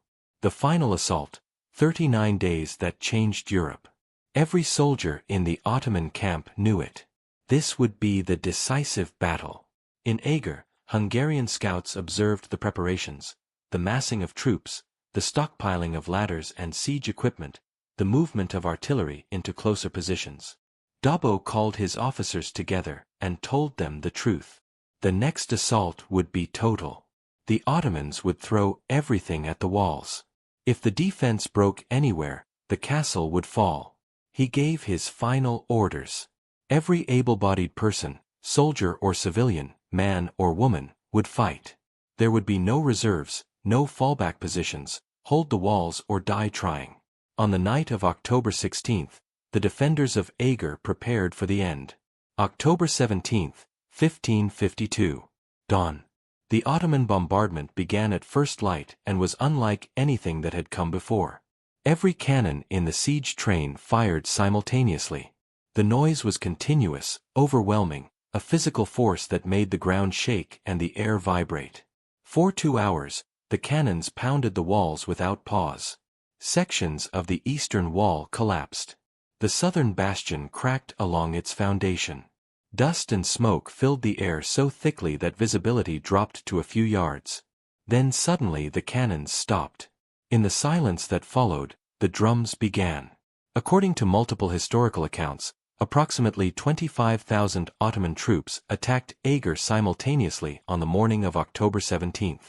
The final assault, 39 days that changed Europe. Every soldier in the Ottoman camp knew it. This would be the decisive battle. In Eger, Hungarian scouts observed the preparations, the massing of troops, the stockpiling of ladders and siege equipment, the movement of artillery into closer positions. Dobó called his officers together and told them the truth. The next assault would be total. The Ottomans would throw everything at the walls. If the defense broke anywhere, the castle would fall. He gave his final orders. Every able-bodied person, soldier or civilian, man or woman, would fight. There would be no reserves, no fallback positions, hold the walls or die trying. On the night of October 16, the defenders of Eger prepared for the end. October 17, 1552. Dawn. The Ottoman bombardment began at first light and was unlike anything that had come before. Every cannon in the siege train fired simultaneously. The noise was continuous, overwhelming, a physical force that made the ground shake and the air vibrate. For 2 hours, the cannons pounded the walls without pause. Sections of the eastern wall collapsed. The southern bastion cracked along its foundation. Dust and smoke filled the air so thickly that visibility dropped to a few yards. Then suddenly the cannons stopped. In the silence that followed, the drums began. According to multiple historical accounts, approximately 25,000 Ottoman troops attacked Eger simultaneously on the morning of October 17.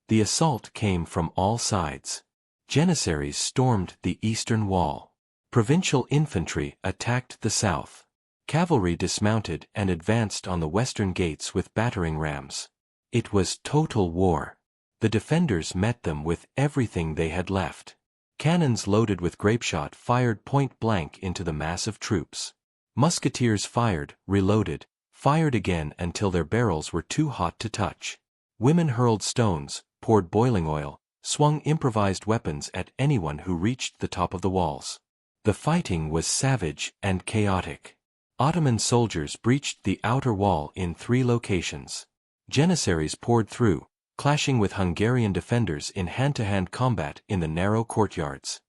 The assault came from all sides. Janissaries stormed the eastern wall. Provincial infantry attacked the south. Cavalry dismounted and advanced on the western gates with battering rams. It was total war. The defenders met them with everything they had left. Cannons loaded with grapeshot fired point-blank into the mass of troops. Musketeers fired, reloaded, fired again until their barrels were too hot to touch. Women hurled stones, poured boiling oil, swung improvised weapons at anyone who reached the top of the walls. The fighting was savage and chaotic. Ottoman soldiers breached the outer wall in 3 locations. Janissaries poured through, clashing with Hungarian defenders in hand-to-hand combat in the narrow courtyards.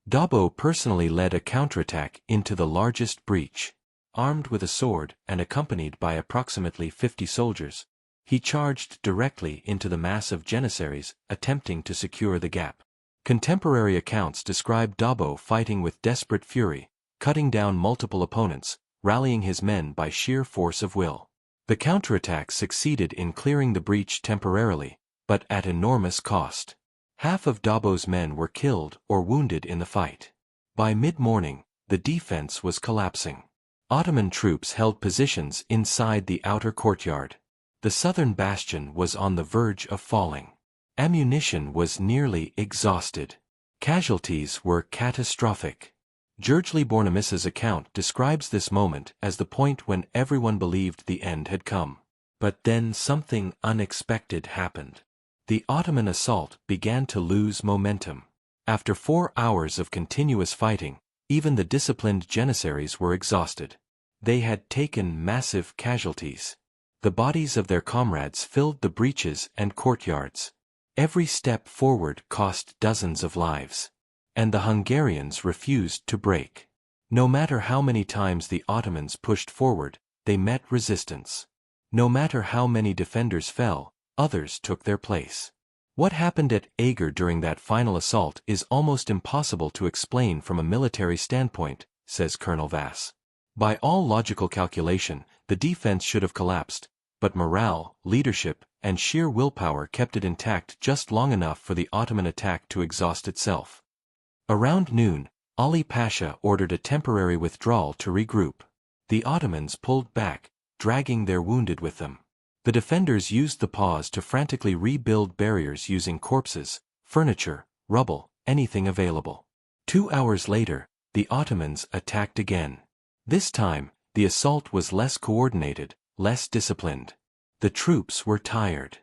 Dobó personally led a counterattack into the largest breach. Armed with a sword and accompanied by approximately 50 soldiers, he charged directly into the mass of Janissaries, attempting to secure the gap. Contemporary accounts describe Dobó fighting with desperate fury, cutting down multiple opponents, rallying his men by sheer force of will. The counterattack succeeded in clearing the breach temporarily, but at enormous cost. Half of Dobó's men were killed or wounded in the fight. By mid-morning, the defense was collapsing. Ottoman troops held positions inside the outer courtyard. The southern bastion was on the verge of falling. Ammunition was nearly exhausted. Casualties were catastrophic. Gergely Bornemissa's account describes this moment as the point when everyone believed the end had come. But then something unexpected happened. The Ottoman assault began to lose momentum. After 4 hours of continuous fighting, even the disciplined Janissaries were exhausted. They had taken massive casualties. The bodies of their comrades filled the breaches and courtyards. Every step forward cost dozens of lives. And the Hungarians refused to break. No matter how many times the Ottomans pushed forward, they met resistance. No matter how many defenders fell, others took their place. What happened at Eger during that final assault is almost impossible to explain from a military standpoint, says Colonel Vass. By all logical calculation, the defense should have collapsed, but morale, leadership, and sheer willpower kept it intact just long enough for the Ottoman attack to exhaust itself. Around noon, Ali Pasha ordered a temporary withdrawal to regroup. The Ottomans pulled back, dragging their wounded with them. The defenders used the pause to frantically rebuild barriers using corpses, furniture, rubble, anything available. 2 hours later, the Ottomans attacked again. This time, the assault was less coordinated, less disciplined. The troops were tired.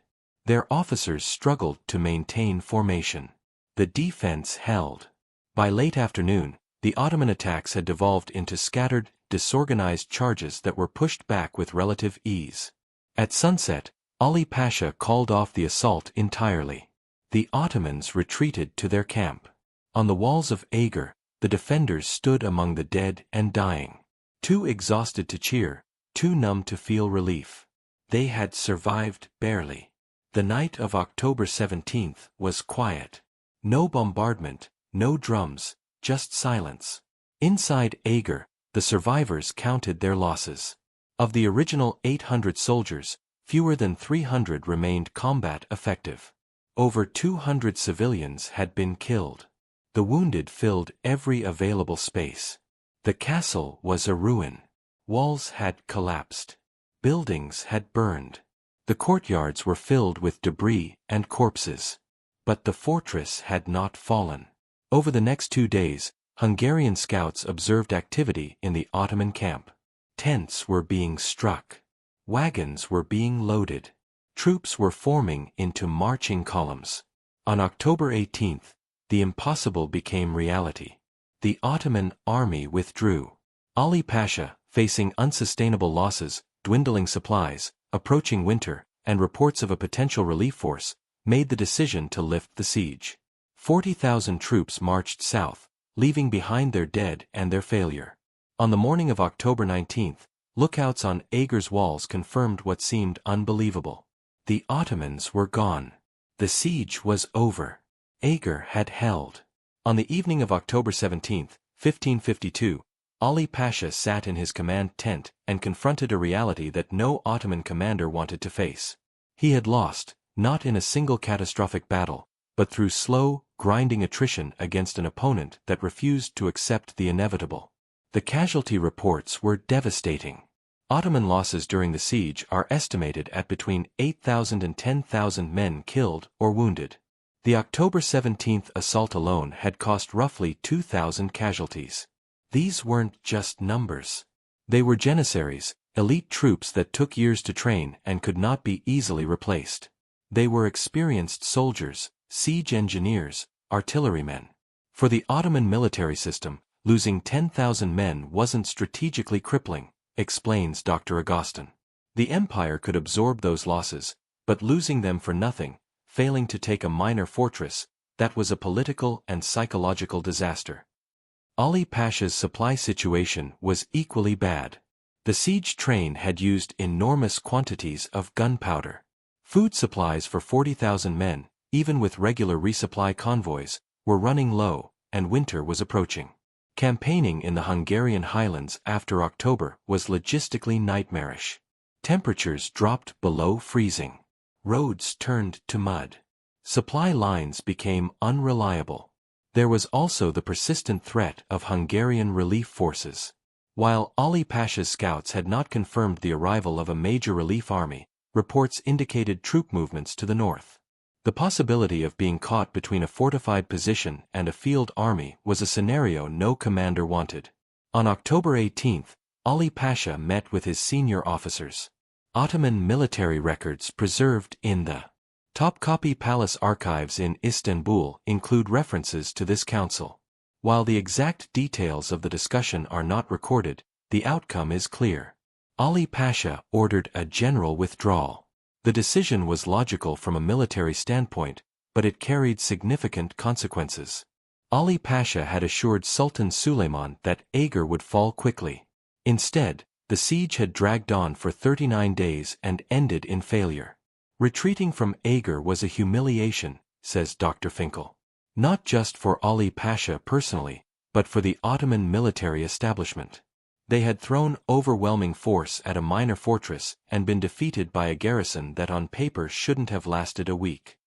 Their officers struggled to maintain formation. The defense held. By late afternoon, the Ottoman attacks had devolved into scattered, disorganized charges that were pushed back with relative ease. At sunset, Ali Pasha called off the assault entirely. The Ottomans retreated to their camp. On the walls of Eger, the defenders stood among the dead and dying. Too exhausted to cheer, too numb to feel relief. They had survived barely. The night of October 17th was quiet. No bombardment, no drums, just silence. Inside Eger, the survivors counted their losses. Of the original 800 soldiers, fewer than 300 remained combat effective. Over 200 civilians had been killed. The wounded filled every available space. The castle was a ruin. Walls had collapsed. Buildings had burned. The courtyards were filled with debris and corpses. But the fortress had not fallen. Over the next 2 days, Hungarian scouts observed activity in the Ottoman camp. Tents were being struck. Wagons were being loaded. Troops were forming into marching columns. On October 18th, the impossible became reality. The Ottoman army withdrew. Ali Pasha, facing unsustainable losses, dwindling supplies, approaching winter, and reports of a potential relief force, made the decision to lift the siege. 40,000 troops marched south, leaving behind their dead and their failure. On the morning of October 19th, lookouts on Eger's walls confirmed what seemed unbelievable. The Ottomans were gone. The siege was over. Eger had held. On the evening of October 17, 1552, Ali Pasha sat in his command tent and confronted a reality that no Ottoman commander wanted to face. He had lost, not in a single catastrophic battle, but through slow, grinding attrition against an opponent that refused to accept the inevitable. The casualty reports were devastating. Ottoman losses during the siege are estimated at between 8,000 and 10,000 men killed or wounded. The October 17th assault alone had cost roughly 2,000 casualties. These weren't just numbers. They were Janissaries, elite troops that took years to train and could not be easily replaced. They were experienced soldiers, siege engineers, artillerymen. For the Ottoman military system, losing 10,000 men wasn't strategically crippling, explains Dr. Agustin. The empire could absorb those losses, but losing them for nothing, failing to take a minor fortress, that was a political and psychological disaster. Ali Pasha's supply situation was equally bad. The siege train had used enormous quantities of gunpowder. Food supplies for 40,000 men, even with regular resupply convoys, were running low, and winter was approaching. Campaigning in the Hungarian highlands after October was logistically nightmarish. Temperatures dropped below freezing. Roads turned to mud. Supply lines became unreliable. There was also the persistent threat of Hungarian relief forces. While Ali Pasha's scouts had not confirmed the arrival of a major relief army, reports indicated troop movements to the north. The possibility of being caught between a fortified position and a field army was a scenario no commander wanted. On October 18, Ali Pasha met with his senior officers. Ottoman military records preserved in the Topkapi Palace archives in Istanbul include references to this council. While the exact details of the discussion are not recorded, the outcome is clear. Ali Pasha ordered a general withdrawal. The decision was logical from a military standpoint, but it carried significant consequences. Ali Pasha had assured Sultan Suleiman that Eger would fall quickly. Instead, the siege had dragged on for 39 days and ended in failure. Retreating from Eger was a humiliation, says Dr. Finkel. Not just for Ali Pasha personally, but for the Ottoman military establishment. They had thrown overwhelming force at a minor fortress and been defeated by a garrison that on paper shouldn't have lasted a week.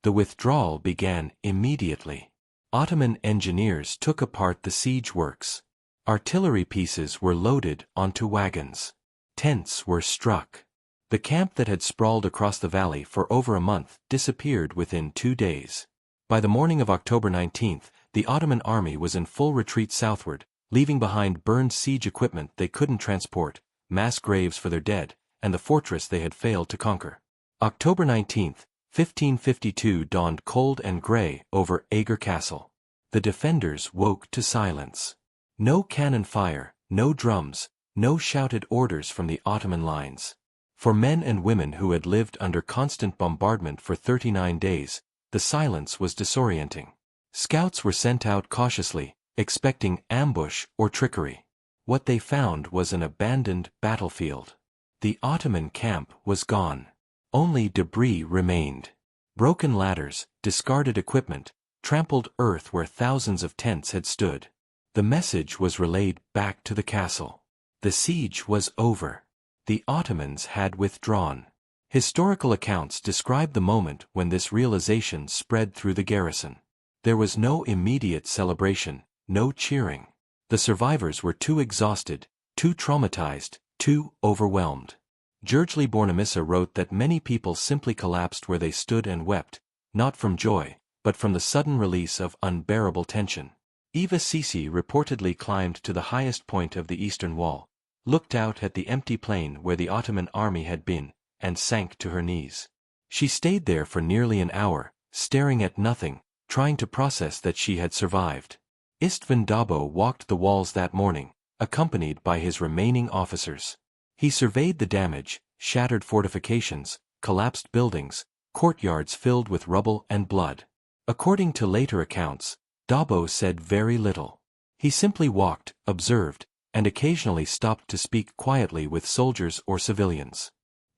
The withdrawal began immediately. Ottoman engineers took apart the siege works. Artillery pieces were loaded onto wagons. Tents were struck. The camp that had sprawled across the valley for over a month disappeared within 2 days. By the morning of October 19, the Ottoman army was in full retreat southward, leaving behind burned siege equipment they couldn't transport, mass graves for their dead, and the fortress they had failed to conquer. October 19, 1552 dawned cold and grey over Eger Castle. The defenders woke to silence. No cannon fire, no drums, no shouted orders from the Ottoman lines. For men and women who had lived under constant bombardment for 39 days, the silence was disorienting. Scouts were sent out cautiously, expecting ambush or trickery. What they found was an abandoned battlefield. The Ottoman camp was gone. Only debris remained. Broken ladders, discarded equipment, trampled earth where thousands of tents had stood. The message was relayed back to the castle. The siege was over. The Ottomans had withdrawn. Historical accounts describe the moment when this realization spread through the garrison. There was no immediate celebration, no cheering. The survivors were too exhausted, too traumatized, too overwhelmed. Gurgely Bornemissa wrote that many people simply collapsed where they stood and wept, not from joy, but from the sudden release of unbearable tension. Eva Sisi reportedly climbed to the highest point of the eastern wall, looked out at the empty plain where the Ottoman army had been, and sank to her knees. She stayed there for nearly an hour, staring at nothing, trying to process that she had survived. István Dobó walked the walls that morning, accompanied by his remaining officers. He surveyed the damage, shattered fortifications, collapsed buildings, courtyards filled with rubble and blood. According to later accounts, Dobó said very little. He simply walked, observed, and occasionally stopped to speak quietly with soldiers or civilians.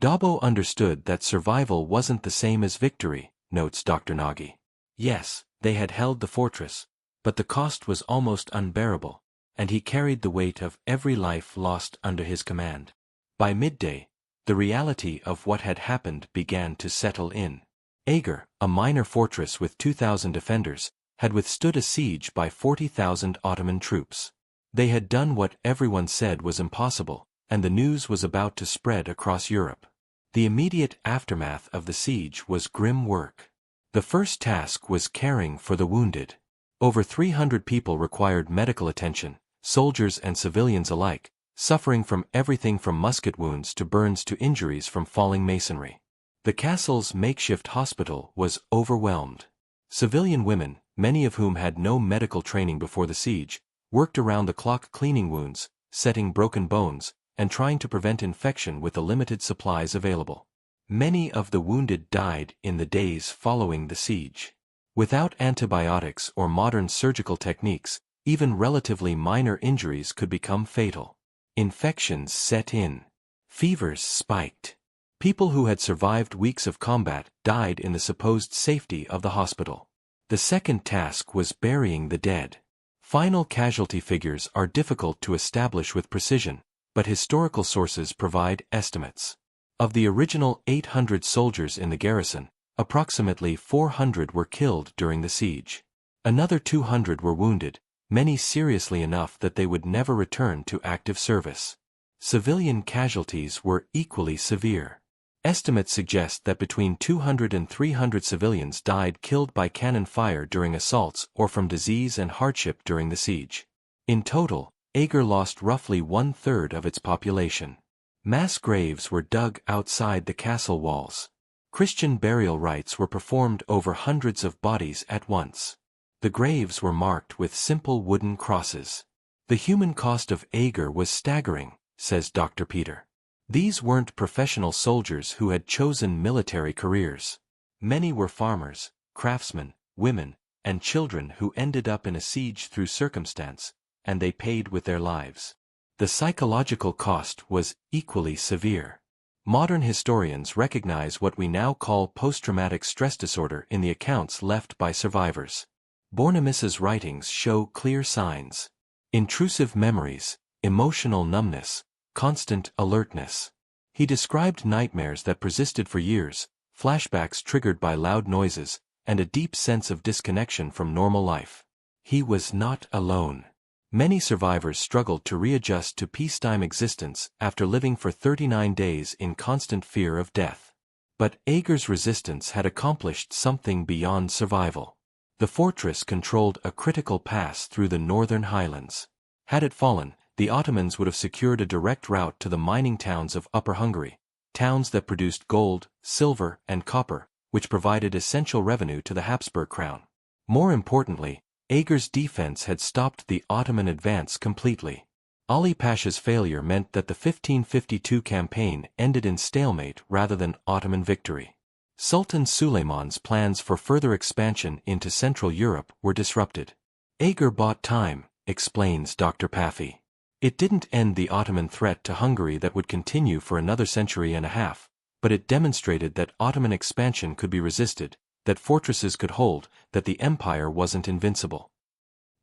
Dobó understood that survival wasn't the same as victory, notes Dr. Nagy. Yes, they had held the fortress, but the cost was almost unbearable, and he carried the weight of every life lost under his command. By midday, the reality of what had happened began to settle in. Eger, a minor fortress with 2,000 defenders, had withstood a siege by 40,000 Ottoman troops. They had done what everyone said was impossible, and the news was about to spread across Europe. The immediate aftermath of the siege was grim work. The first task was caring for the wounded. Over 300 people required medical attention, soldiers and civilians alike, suffering from everything from musket wounds to burns to injuries from falling masonry. The castle's makeshift hospital was overwhelmed. Civilian women, many of whom had no medical training before the siege, worked around the clock cleaning wounds, setting broken bones, and trying to prevent infection with the limited supplies available. Many of the wounded died in the days following the siege. Without antibiotics or modern surgical techniques, even relatively minor injuries could become fatal. Infections set in. Fevers spiked. People who had survived weeks of combat died in the supposed safety of the hospital. The second task was burying the dead. Final casualty figures are difficult to establish with precision, but historical sources provide estimates. Of the original 800 soldiers in the garrison, approximately 400 were killed during the siege. Another 200 were wounded, many seriously enough that they would never return to active service. Civilian casualties were equally severe. Estimates suggest that between 200 and 300 civilians died killed by cannon fire during assaults or from disease and hardship during the siege. In total, Eger lost roughly one-third of its population. Mass graves were dug outside the castle walls. Christian burial rites were performed over hundreds of bodies at once. The graves were marked with simple wooden crosses. The human cost of Eger was staggering, says Dr. Peter. These weren't professional soldiers who had chosen military careers. Many were farmers, craftsmen, women, and children who ended up in a siege through circumstance, and they paid with their lives. The psychological cost was equally severe. Modern historians recognize what we now call post-traumatic stress disorder in the accounts left by survivors. Bornemissa's writings show clear signs. Intrusive memories, emotional numbness, constant alertness. He described nightmares that persisted for years, flashbacks triggered by loud noises, and a deep sense of disconnection from normal life. He was not alone. Many survivors struggled to readjust to peacetime existence after living for 39 days in constant fear of death. But Eger's resistance had accomplished something beyond survival. The fortress controlled a critical pass through the northern highlands. Had it fallen, the Ottomans would have secured a direct route to the mining towns of Upper Hungary, towns that produced gold, silver, and copper, which provided essential revenue to the Habsburg crown. More importantly, Eger's defense had stopped the Ottoman advance completely. Ali Pasha's failure meant that the 1552 campaign ended in stalemate rather than Ottoman victory. Sultan Suleiman's plans for further expansion into Central Europe were disrupted. Eger bought time, explains Dr. Paffy. It didn't end the Ottoman threat to Hungary that would continue for another century and a half, but it demonstrated that Ottoman expansion could be resisted, that fortresses could hold, that the empire wasn't invincible.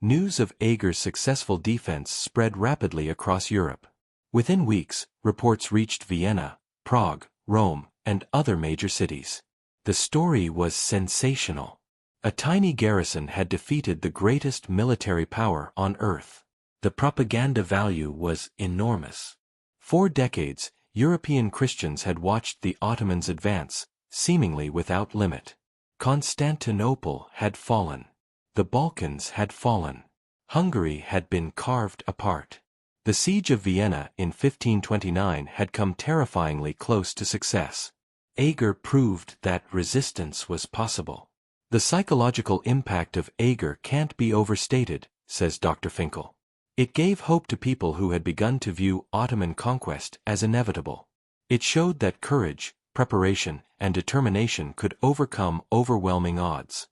News of Eger's successful defense spread rapidly across Europe. Within weeks, reports reached Vienna, Prague, Rome, and other major cities. The story was sensational. A tiny garrison had defeated the greatest military power on earth. The propaganda value was enormous. For decades, European Christians had watched the Ottomans advance, seemingly without limit. Constantinople had fallen. The Balkans had fallen. Hungary had been carved apart. The Siege of Vienna in 1529 had come terrifyingly close to success. Eger proved that resistance was possible. The psychological impact of Eger can't be overstated, says Dr. Finkel. It gave hope to people who had begun to view Ottoman conquest as inevitable. It showed that courage, preparation, and determination could overcome overwhelming odds.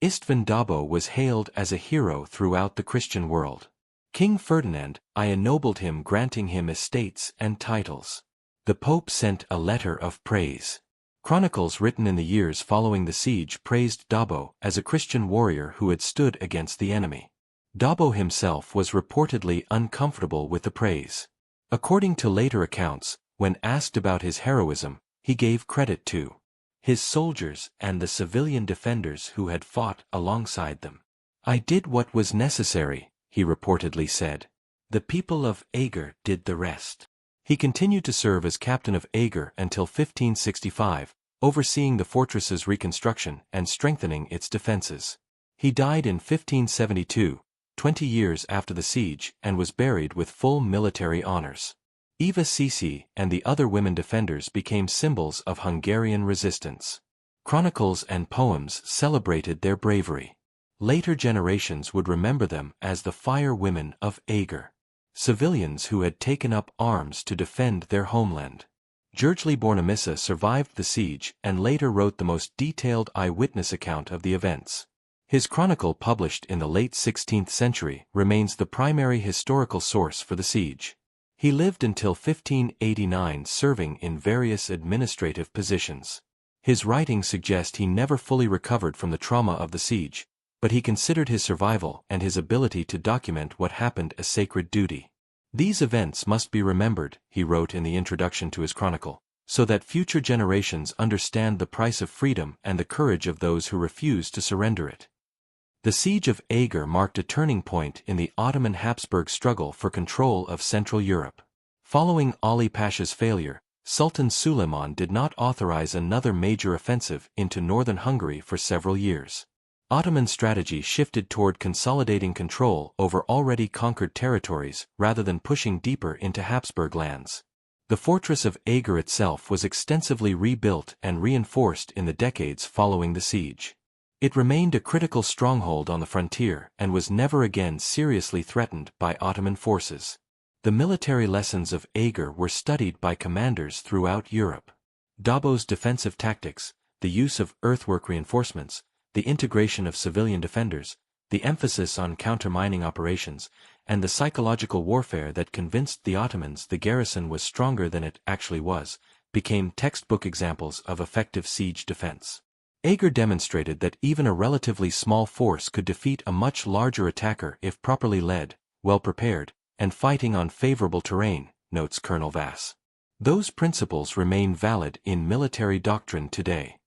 István Dobó was hailed as a hero throughout the Christian world. King Ferdinand I ennobled him, granting him estates and titles. The Pope sent a letter of praise. Chronicles written in the years following the siege praised Dobó as a Christian warrior who had stood against the enemy. Dobó himself was reportedly uncomfortable with the praise. According to later accounts, when asked about his heroism, he gave credit to his soldiers and the civilian defenders who had fought alongside them. "I did what was necessary," he reportedly said. "The people of Eger did the rest." He continued to serve as captain of Eger until 1565, overseeing the fortress's reconstruction and strengthening its defenses. He died in 1572, 20 years after the siege, and was buried with full military honors. Eva Sisi and the other women defenders became symbols of Hungarian resistance. Chronicles and poems celebrated their bravery. Later generations would remember them as the Fire Women of Eger, civilians who had taken up arms to defend their homeland. György Bornemissa survived the siege and later wrote the most detailed eyewitness account of the events. His chronicle, published in the late 16th century, remains the primary historical source for the siege. He lived until 1589, serving in various administrative positions. His writings suggest he never fully recovered from the trauma of the siege, but he considered his survival and his ability to document what happened a sacred duty. These events must be remembered, he wrote in the introduction to his chronicle, so that future generations understand the price of freedom and the courage of those who refuse to surrender it. The Siege of Eger marked a turning point in the Ottoman Habsburg struggle for control of Central Europe. Following Ali Pasha's failure, Sultan Suleiman did not authorize another major offensive into northern Hungary for several years. Ottoman strategy shifted toward consolidating control over already conquered territories rather than pushing deeper into Habsburg lands. The fortress of Eger itself was extensively rebuilt and reinforced in the decades following the siege. It remained a critical stronghold on the frontier and was never again seriously threatened by Ottoman forces. The military lessons of Eger were studied by commanders throughout Europe. Dobó's defensive tactics, the use of earthwork reinforcements, the integration of civilian defenders, the emphasis on countermining operations, and the psychological warfare that convinced the Ottomans the garrison was stronger than it actually was, became textbook examples of effective siege defense. Eger demonstrated that even a relatively small force could defeat a much larger attacker if properly led, well prepared, and fighting on favorable terrain, notes Colonel Vass. Those principles remain valid in military doctrine today.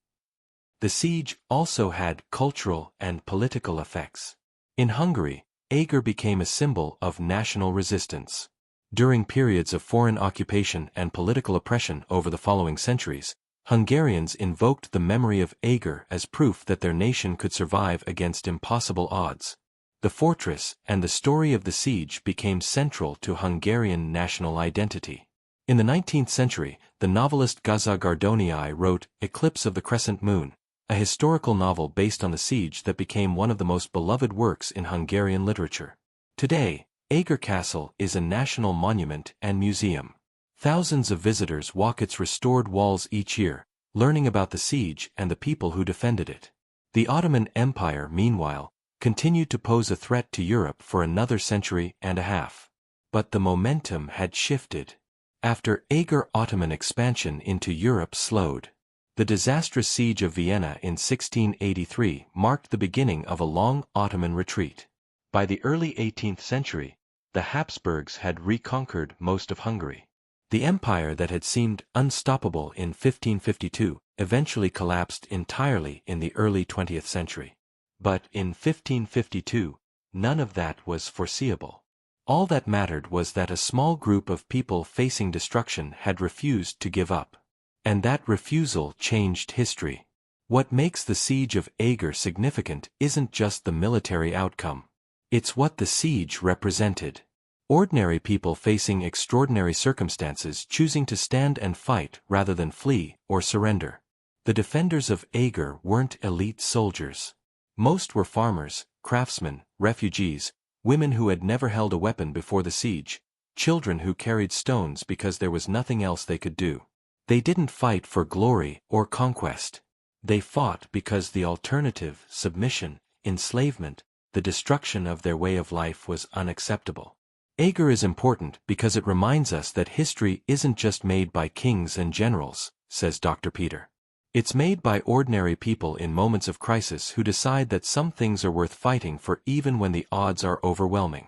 The siege also had cultural and political effects. In Hungary, Eger became a symbol of national resistance. During periods of foreign occupation and political oppression over the following centuries, Hungarians invoked the memory of Eger as proof that their nation could survive against impossible odds. The fortress and the story of the siege became central to Hungarian national identity. In the 19th century, the novelist Gaza Gardonii wrote Eclipse of the Crescent Moon, a historical novel based on the siege that became one of the most beloved works in Hungarian literature. Today, Eger Castle is a national monument and museum. Thousands of visitors walk its restored walls each year, learning about the siege and the people who defended it. The Ottoman Empire, meanwhile, continued to pose a threat to Europe for another century and a half. But the momentum had shifted. After Eger, Ottoman expansion into Europe slowed. The disastrous Siege of Vienna in 1683 marked the beginning of a long Ottoman retreat. By the early 18th century, the Habsburgs had reconquered most of Hungary. The empire that had seemed unstoppable in 1552 eventually collapsed entirely in the early 20th century. But in 1552, none of that was foreseeable. All that mattered was that a small group of people facing destruction had refused to give up. And that refusal changed history. What makes the Siege of Eger significant isn't just the military outcome. It's what the siege represented. Ordinary people facing extraordinary circumstances, choosing to stand and fight rather than flee or surrender. The defenders of Eger weren't elite soldiers. Most were farmers, craftsmen, refugees, women who had never held a weapon before the siege, children who carried stones because there was nothing else they could do. They didn't fight for glory or conquest. They fought because the alternative, submission, enslavement, the destruction of their way of life was unacceptable. Eger is important because it reminds us that history isn't just made by kings and generals, says Dr. Peter. It's made by ordinary people in moments of crisis who decide that some things are worth fighting for even when the odds are overwhelming.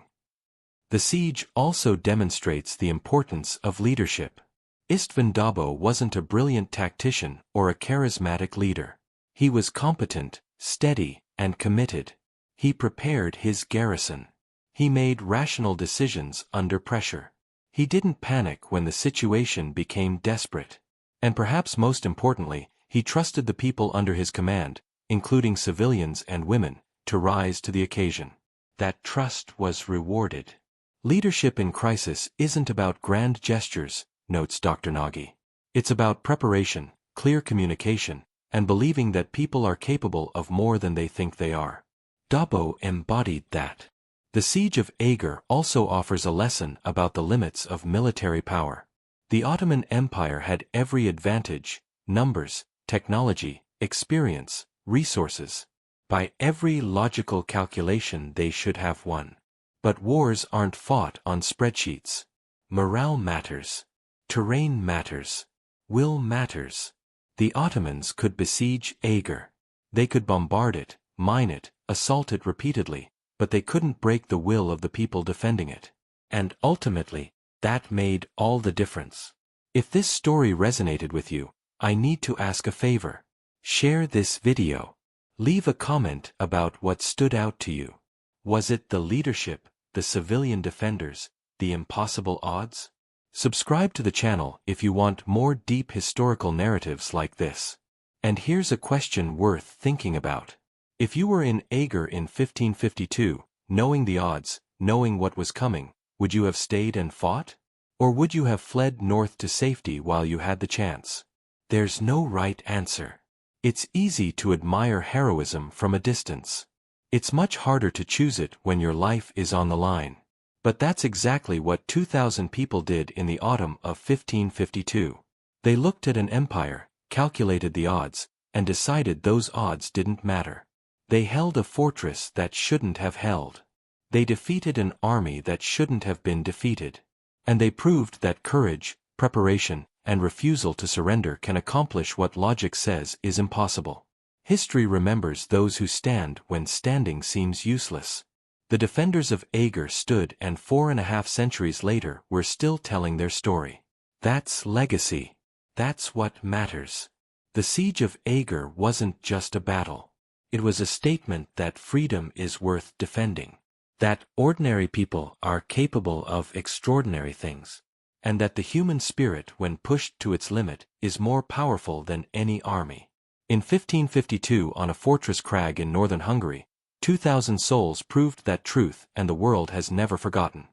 The siege also demonstrates the importance of leadership. István Dobó wasn't a brilliant tactician or a charismatic leader. He was competent, steady, and committed. He prepared his garrison. He made rational decisions under pressure. He didn't panic when the situation became desperate. And perhaps most importantly, he trusted the people under his command, including civilians and women, to rise to the occasion. that trust was rewarded. Leadership in crisis isn't about grand gestures, notes Dr. Nagy. It's about preparation, clear communication, and believing that people are capable of more than they think they are. Dobó embodied that. The Siege of Eger also offers a lesson about the limits of military power. The Ottoman Empire had every advantage: numbers, technology, experience, resources. By every logical calculation they should have won. But wars aren't fought on spreadsheets. Morale matters. Terrain matters. Will matters. The Ottomans could besiege Eger. They could bombard it, mine it, assault it repeatedly, but they couldn't break the will of the people defending it. And ultimately, that made all the difference. If this story resonated with you, I need to ask a favor. Share this video. Leave a comment about what stood out to you. Was it the leadership, the civilian defenders, the impossible odds? Subscribe to the channel if you want more deep historical narratives like this. And here's a question worth thinking about. If you were in Eger in 1552, knowing the odds, knowing what was coming, would you have stayed and fought? Or would you have fled north to safety while you had the chance? There's no right answer. It's easy to admire heroism from a distance. It's much harder to choose it when your life is on the line. But that's exactly what 2,000 people did in the autumn of 1552. They looked at an empire, calculated the odds, and decided those odds didn't matter. They held a fortress that shouldn't have held. They defeated an army that shouldn't have been defeated. And they proved that courage, preparation, and refusal to surrender can accomplish what logic says is impossible. History remembers those who stand when standing seems useless. The defenders of Eger stood, and 4.5 centuries later were still telling their story. That's legacy. That's what matters. The Siege of Eger wasn't just a battle. It was a statement that freedom is worth defending. That ordinary people are capable of extraordinary things. And that the human spirit, when pushed to its limit, is more powerful than any army. In 1552, on a fortress crag in northern Hungary, 2,000 souls proved that truth, and the world has never forgotten.